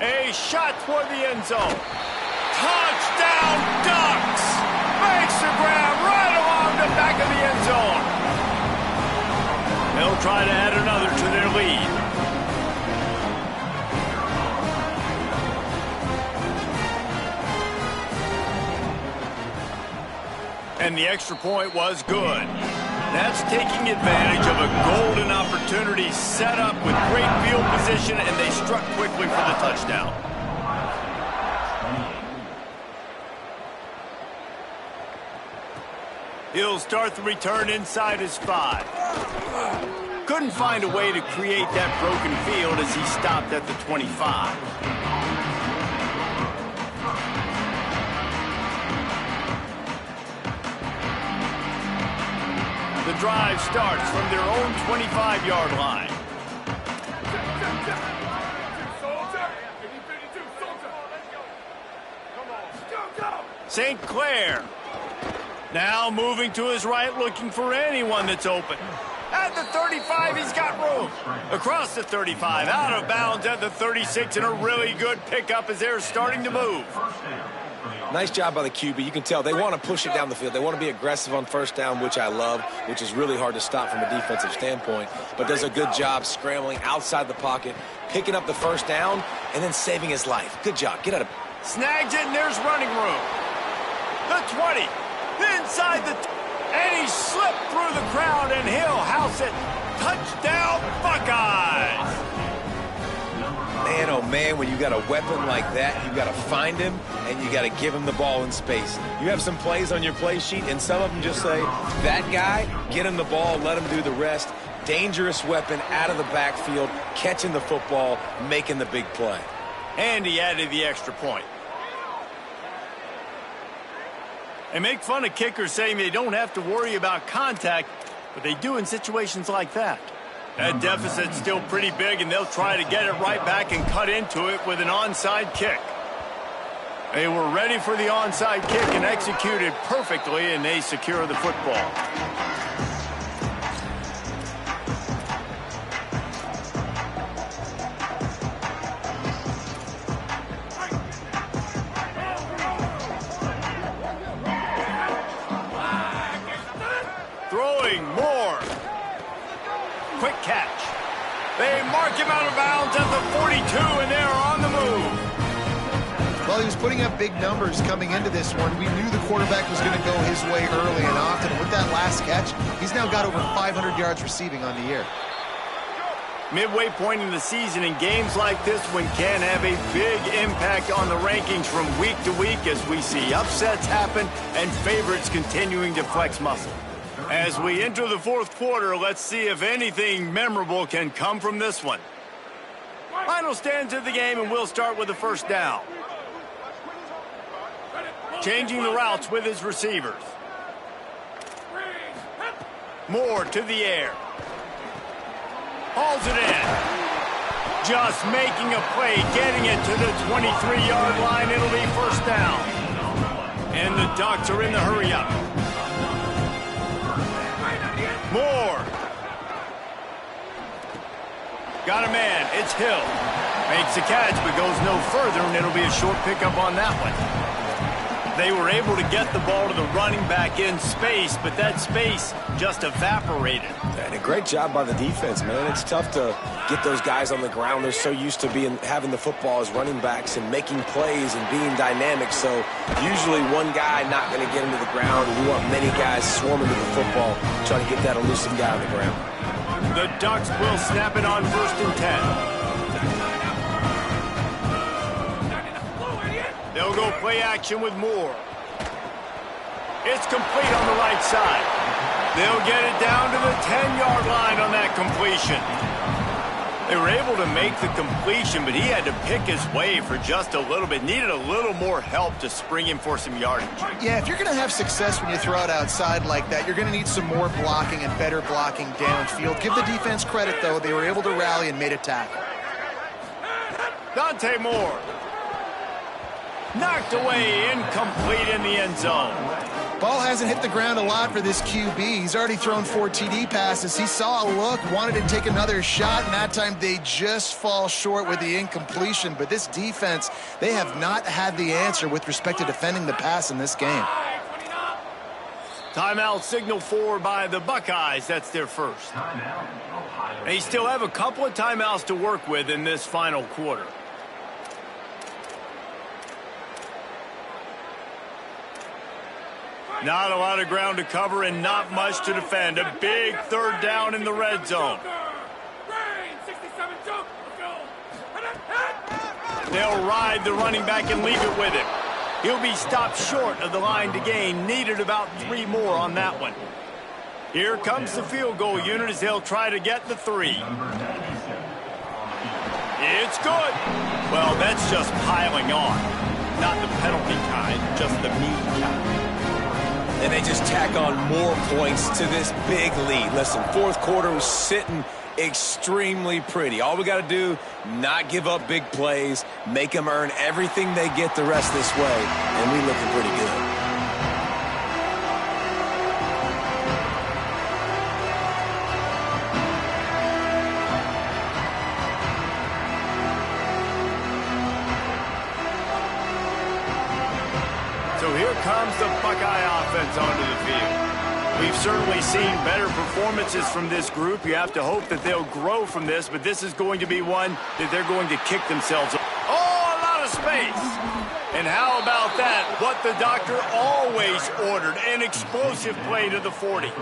A shot toward the end zone. Touchdown, Ducks! Makes the grab right along the back of the end zone. They'll try to add another to their lead. And the extra point was good. That's taking advantage of a golden opportunity set up with great field position, and they struck quickly for the touchdown. He'll start the return inside his 5. Couldn't find a way to create that broken field as he stopped at the 25. The drive starts from their own 25-yard line. St. Clair now moving to his right, looking for anyone that's open. At the 35, he's got room. Across the 35, out of bounds at the 36, and a really good pickup as they're starting to move.
Nice job by the QB. You can tell they want to push it down the field. They want to be aggressive on 1st down, which I love, which is really hard to stop from a defensive standpoint, but does a good job scrambling outside the pocket, picking up the 1st down, and then saving his life. Good job. Get out of...
Snags it, and there's running room. The 20, inside the... And he slipped through the crowd, and he'll house it. Touchdown, Buckeyes!
Man, oh man, when you got a weapon like that, you got to find him and you got to give him the ball in space. You have some plays on your play sheet, and some of them just say, that guy, get him the ball, let him do the rest. Dangerous weapon out of the backfield, catching the football, making the big play.
And he added the extra point. They make fun of kickers saying they don't have to worry about contact, but they do in situations like that. That deficit's still pretty big, and they'll try to get it right back and cut into it with an onside kick. They were ready for the onside kick and executed perfectly, and they secure the football. Throwing more. Quick catch. They mark him out of bounds at the 42, and they're on the move.
Well, he was putting up big numbers coming into this one. We knew the quarterback was going to go his way early and often. And with that last catch, he's now got over 500 yards receiving on the year.
Midway point in the season, and games like this one can have a big impact on the rankings from week to week as we see upsets happen and favorites continuing to flex muscle. As we enter the fourth quarter, let's see if anything memorable can come from this one. Final stands of the game, and we'll start with the first down. Changing the routes with his receivers. Moore to the air. Hauls it in. Just making a play, getting it to the 23-yard line. It'll be first down. And the Ducks are in the hurry-up. Moore. Got a man. It's Hill. Makes the catch, but goes no further, and it'll be a short pickup on that one. They were able to get the ball to the running back in space, but that space just evaporated.
And a great job by the defense, man. It's tough to get those guys on the ground. They're so used to having the football as running backs and making plays and being dynamic. So usually one guy not going to get into the ground, and you want many guys swarming to the football, trying to get that elusive guy on the ground.
The Ducks will snap it on 1st and 10. They'll go play action with Moore. It's complete on the right side. They'll get it down to the 10-yard line on that completion. They were able to make the completion, but he had to pick his way for just a little bit. Needed a little more help to spring him for some yardage.
Yeah, if you're going to have success when you throw it outside like that, you're going to need some more blocking and better blocking downfield. Give the defense credit, though. They were able to rally and made a tackle.
Dante Moore. Knocked away, incomplete in the end zone.
Ball hasn't hit the ground a lot for this QB. He's already thrown 4 TD passes. He saw a look, wanted to take another shot, and that time they just fall short with the incompletion. But this defense, they have not had the answer with respect to defending the pass in this game.
Timeout signal forward by the Buckeyes. That's their first. They still have a couple of timeouts to work with in this final quarter. Not a lot of ground to cover and not much to defend. A big third down in the red zone. They'll ride the running back and leave it with him. He'll be stopped short of the line to gain. Needed about 3 more on that one. Here comes the field goal unit as they'll try to get the 3. It's good. Well, that's just piling on. Not the penalty kind, just the mean kind.
And they just tack on more points to this big lead. Listen, fourth quarter was sitting extremely pretty. All we got to do, not give up big plays, make them earn everything they get the rest this way, and we looking pretty good.
Comes the Buckeye offense onto the field. We've certainly seen better performances from this group. You have to hope that they'll grow from this, but this is going to be one that they're going to kick themselves. Oh, a lot of space. And how about that? What the doctor always ordered, an explosive play to the 40.
First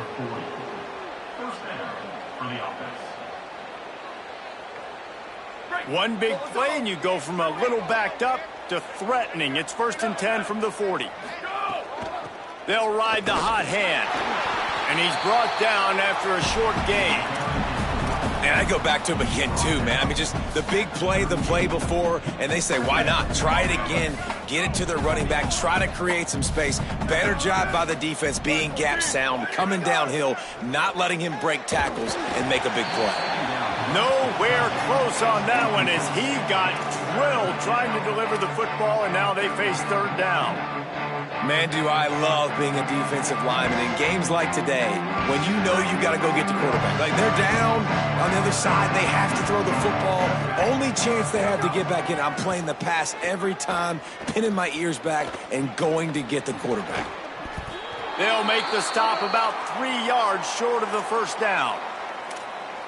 down for the offense.
One big play and you go from a little backed up to threatening. It's 1st and 10 from the 40. They'll ride the hot hand. And he's brought down after a short gain.
And I go back to him again, too, man. I mean, just the big play, the play before, and they say, why not? Try it again. Get it to their running back. Try to create some space. Better job by the defense being gap sound, coming downhill, not letting him break tackles and make a big play.
Nowhere close on that one as he got drilled trying to deliver the football, and now they face 3rd down.
Man, do I love being a defensive lineman in games like today when you know you got to go get the quarterback. Like, they're down on the other side. They have to throw the football. Only chance they have to get back in. I'm playing the pass every time, pinning my ears back and going to get the quarterback.
They'll make the stop about 3 yards short of the 1st down.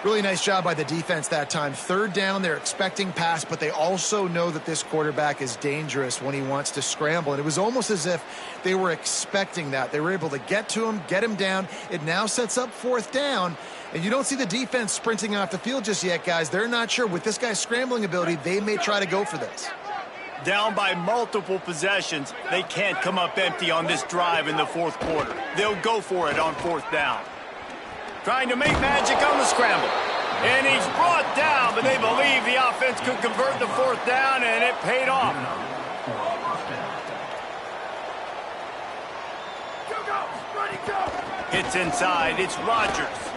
Really nice job by the defense that time. 3rd down, they're expecting pass, but they also know that this quarterback is dangerous when he wants to scramble. And it was almost as if they were expecting that. They were able to get to him, get him down. It now sets up 4th down. And you don't see the defense sprinting off the field just yet, guys. They're not sure. With this guy's scrambling ability, they may try to go for this.
Down by multiple possessions, they can't come up empty on this drive in the 4th quarter. They'll go for it on 4th down. Trying to make magic on the scramble. And he's brought down, but they believe the offense could convert the 4th down, and it paid off. Hits inside. It's Rodgers.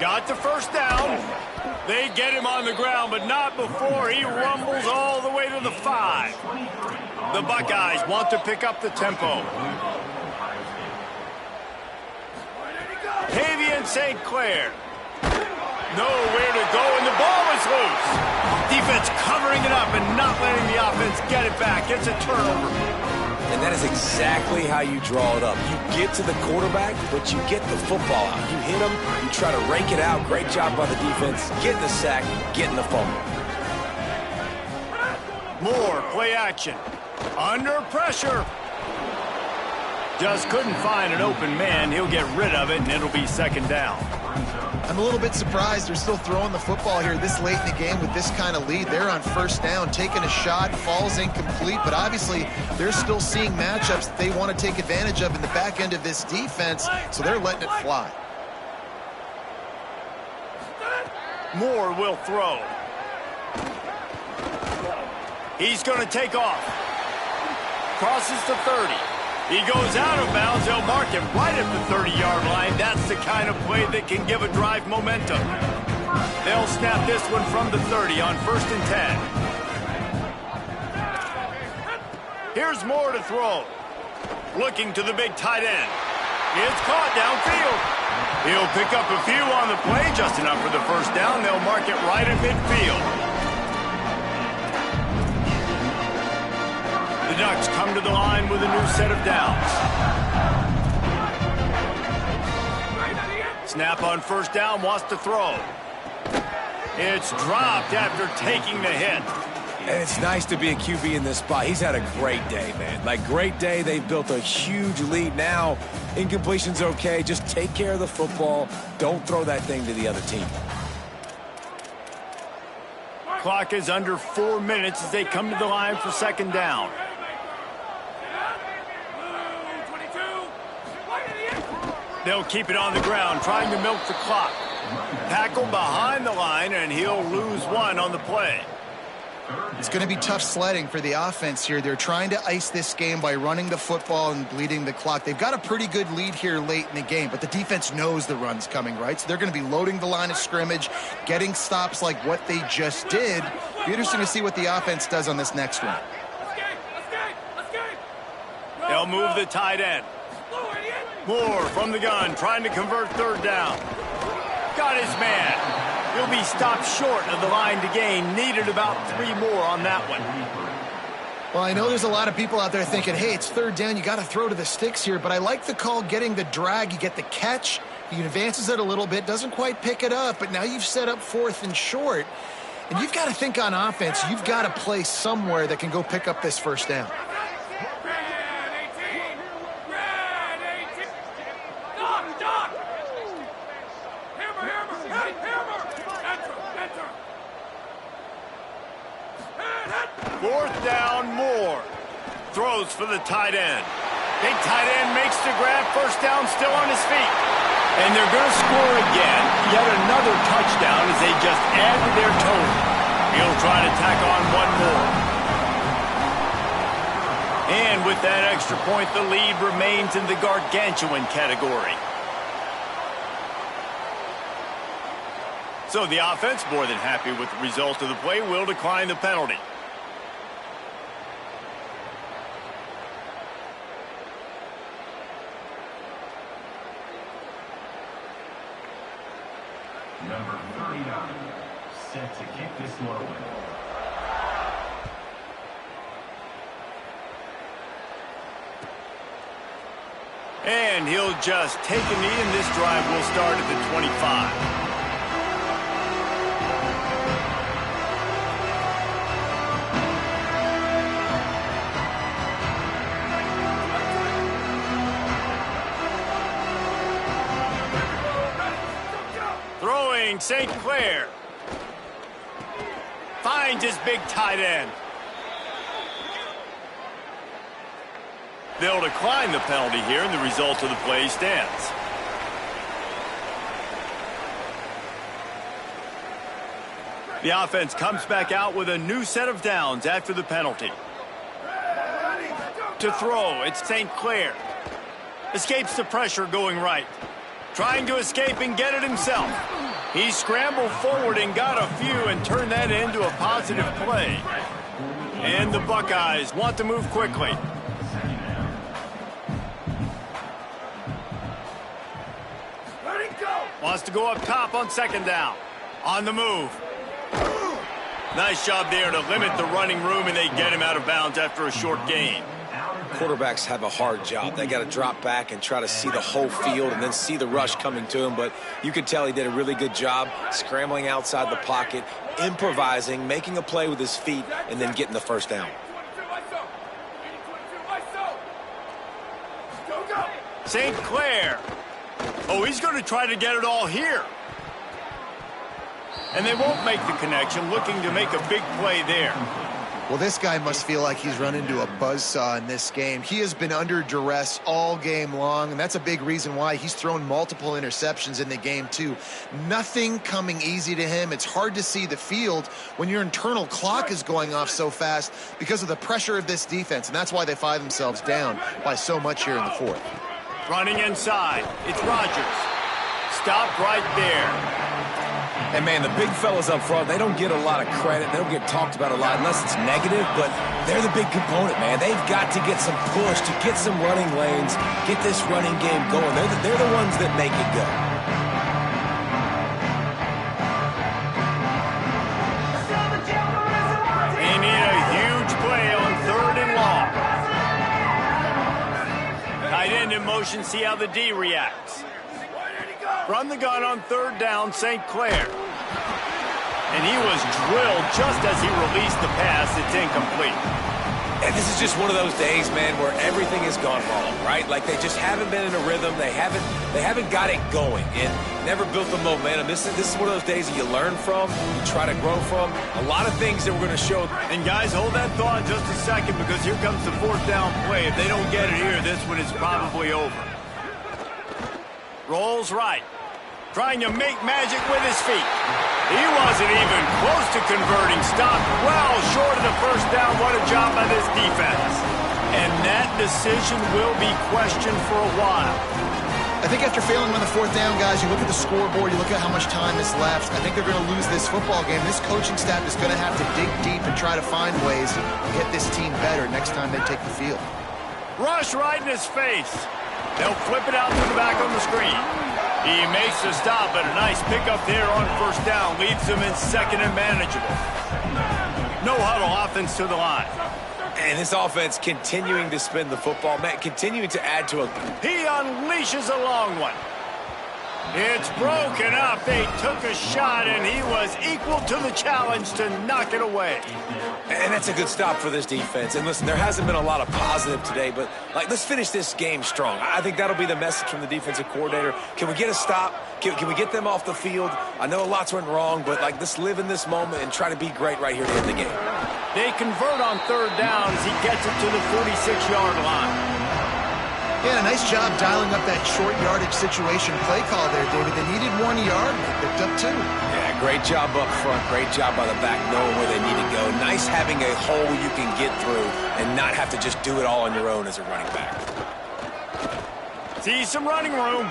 Got the 1st down. They get him on the ground, but not before he rumbles all the way to the 5. The Buckeyes want to pick up the tempo. Tavian St. Clair. Nowhere to go, and the ball is loose. Defense covering it up and not letting the offense get it back. It's a turnover.
And that is exactly how you draw it up. You get to the quarterback, but you get the football out. You hit him, you try to rake it out. Great job by the defense. Getting the sack, getting the fumble.
More play action. Under pressure. Just couldn't find an open man. He'll get rid of it, and it'll be 2nd down.
I'm a little bit surprised they're still throwing the football here this late in the game with this kind of lead. They're on 1st down, taking a shot, falls incomplete, but obviously they're still seeing matchups that they want to take advantage of in the back end of this defense, so they're letting it fly.
Moore will throw. He's going to take off. Crosses the 30. He goes out of bounds. They'll mark him right at the 30-yard line. That's the kind of play that can give a drive momentum. They'll snap this one from the 30 on 1st and 10. Here's Moore to throw. Looking to the big tight end. It's caught downfield. He'll pick up a few on the play, just enough for the 1st down. They'll mark it right at midfield. The Ducks come to the line with a new set of downs. Snap on 1st down, wants to throw. It's dropped after taking the hit.
And it's nice to be a QB in this spot. He's had a great day, man. Like, great day. They've built a huge lead now. Incompletion's okay. Just take care of the football. Don't throw that thing to the other team.
Clock is under 4 minutes as they come to the line for 2nd down. They'll keep it on the ground, trying to milk the clock. Tackle behind the line, and he'll lose 1 on the play.
It's going to be tough sledding for the offense here. They're trying to ice this game by running the football and bleeding the clock. They've got a pretty good lead here late in the game, but the defense knows the run's coming, right? So they're going to be loading the line of scrimmage, getting stops like what they just did. Be interesting to see what the offense does on this next one.
They'll move the tight end. Moore from the gun, trying to convert 3rd down. Got his man. He'll be stopped short of the line to gain. Needed about 3 more on that one.
Well, I know there's a lot of people out there thinking, hey, it's 3rd down. You got to throw to the sticks here. But I like the call getting the drag. You get the catch. He advances it a little bit. Doesn't quite pick it up. But now you've set up 4th and short. And you've got to think on offense. You've got to play somewhere that can go pick up this 1st down.
4th down, more. Throws for the tight end. Big tight end makes the grab. 1st down, still on his feet. And they're going to score again. Yet another touchdown as they just add to their total. He'll try to tack on one more. And with that extra point, the lead remains in the gargantuan category. So the offense, more than happy with the result of the play, will decline the penalty.
Number 39, set to kick this one away.
And he'll just take a knee, and this drive will start at the 25. Throwing, St. Clair. Finds his big tight end. They'll decline the penalty here, and the result of the play stands. The offense comes back out with a new set of downs after the penalty. To throw, it's St. Clair. Escapes the pressure going right. Trying to escape and get it himself. He scrambled forward and got a few and turned that into a positive play. And the Buckeyes want to move quickly. Wants to go up top on 2nd down. On the move. Nice job there to limit the running room, and they get him out of bounds after a short gain.
Quarterbacks have a hard job. They got to drop back and try to see the whole field and then see the rush coming to him. But you could tell he did a really good job scrambling outside the pocket, improvising, making a play with his feet, and then getting the 1st down.
St. Clair. Oh, he's going to try to get it all here. And they won't make the connection, looking to make a big play there.
Well, this guy must feel like he's run into a buzzsaw in this game. He has been under duress all game long, and that's a big reason why he's thrown multiple interceptions in the game, too. Nothing coming easy to him. It's hard to see the field when your internal clock is going off so fast because of the pressure of this defense, and that's why they find themselves down by so much here in the 4th.
Running inside, it's Rodgers. Stopped right there.
And, man, the big fellas up front, they don't get a lot of credit. They don't get talked about a lot unless it's negative, but they're the big component, man. They've got to get some push, to get some running lanes, get this running game going. They're the ones that make it go.
They need a huge play on 3rd and long. Tight end in motion, see how the D reacts. Run the gun on 3rd down, St. Clair. And he was drilled just as he released the pass. It's incomplete.
And this is just one of those days, man, where everything has gone wrong, right? Like they just haven't been in a rhythm. They haven't got it going and never built the momentum. This is one of those days that you learn from, you try to grow from. A lot of things that we're going to show.
And guys, hold that thought just a second, because here comes the 4th down play. If they don't get it here, this one is probably over. Rolls right. Trying to make magic with his feet. He wasn't even close to converting. Stopped well short of the 1st down. What a job by this defense. And that decision will be questioned for a while.
I think after failing on the 4th down, guys, you look at the scoreboard, you look at how much time is left. I think they're going to lose this football game. This coaching staff is going to have to dig deep and try to find ways to get this team better next time they take the field.
Rush right in his face. They'll flip it out to the back on the screen. He makes the stop, but a nice pickup there on 1st down. Leaves him in 2nd and manageable. No huddle offense to the line.
And this offense continuing to spin the football, man, continuing to add to a...
He unleashes a long one. It's broken up. They took a shot, and he was equal to the challenge to knock it away.
And that's a good stop for this defense. And listen, there hasn't been a lot of positive today, but let's finish this game strong. I think that'll be the message from the defensive coordinator. Can we get a stop? Can we get them off the field? I know a lot's went wrong, but let's live in this moment and try to be great right here to end the game.
They convert on third down as he gets it to the 46-yard line.
Yeah, nice job dialing up that short yardage situation play call there, David. They needed 1 yard, they picked up 2.
Yeah, great job up front. Great job by the back knowing where they need to go. Nice having a hole you can get through and not have to just do it all on your own as a running back.
See some running room.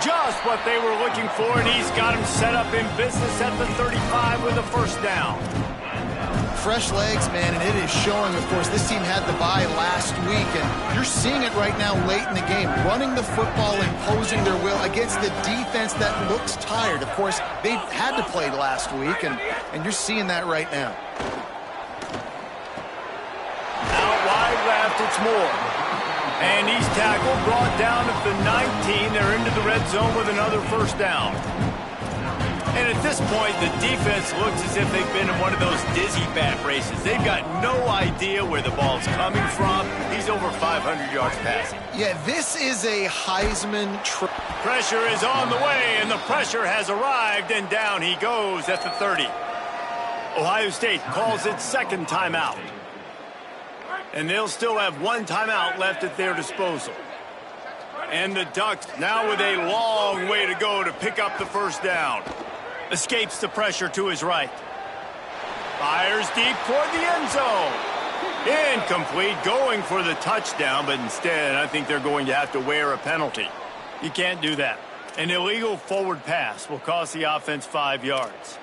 Just what they were looking for, and he's got him set up in business at the 35 with a first down.
Fresh legs, man, and it is showing, of course. This team had the bye last week, and you're seeing it right now late in the game. Running the football, imposing their will against the defense that looks tired. Of course, they had to play last week, and you're seeing that right now.
Out wide left, it's Moore. And he's tackled, brought down at the 19. They're into the red zone with another first down. And at this point, the defense looks as if they've been in one of those dizzy bat races. They've got no idea where the ball's coming from. He's over 500 yards passing.
Yeah, this is a Heisman trip.
Pressure is on the way, and the pressure has arrived, and down he goes at the 30. Ohio State calls its second timeout. And they'll still have 1 timeout left at their disposal. And the Ducks now with a long way to go to pick up the first down. Escapes the pressure to his right. Fires deep toward the end zone. Incomplete, going for the touchdown, but instead I think they're going to have to wear a penalty. You can't do that. An illegal forward pass will cost the offense 5 yards.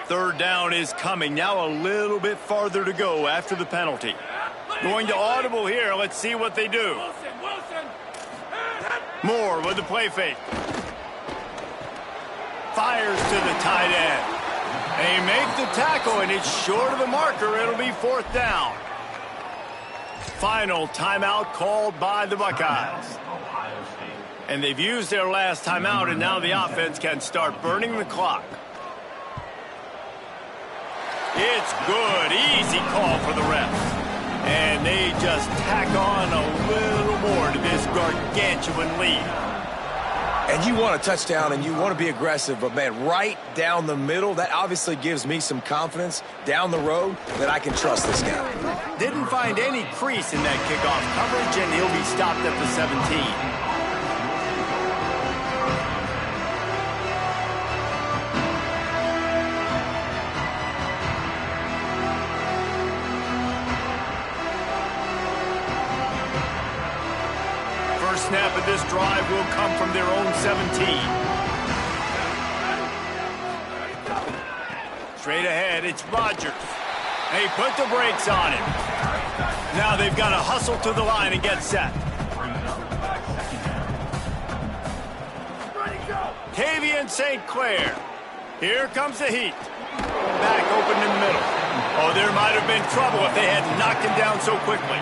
Third down is coming. Now a little bit farther to go after the penalty. Going to audible here. Let's see what they do. Moore with the play fake. Fires to the tight end. They make the tackle, and it's short of the marker. It'll be 4th down. Final timeout called by the Buckeyes. And they've used their last timeout, and now the offense can start burning the clock. It's good. Easy call for the refs. And they just tack on a little more to this gargantuan lead.
And you want a touchdown and you want to be aggressive, but, man, right down the middle, that obviously gives me some confidence down the road that I can trust this guy.
Didn't find any crease in that kickoff coverage, and he'll be stopped at the 17. Snap of this drive will come from their own 17. Straight ahead, it's Rodgers. They put the brakes on him. Now they've got to hustle to the line and get set. Tavian St. Clair. Here comes the heat. Back open in the middle. Oh, there might have been trouble if they had knocked him down so quickly.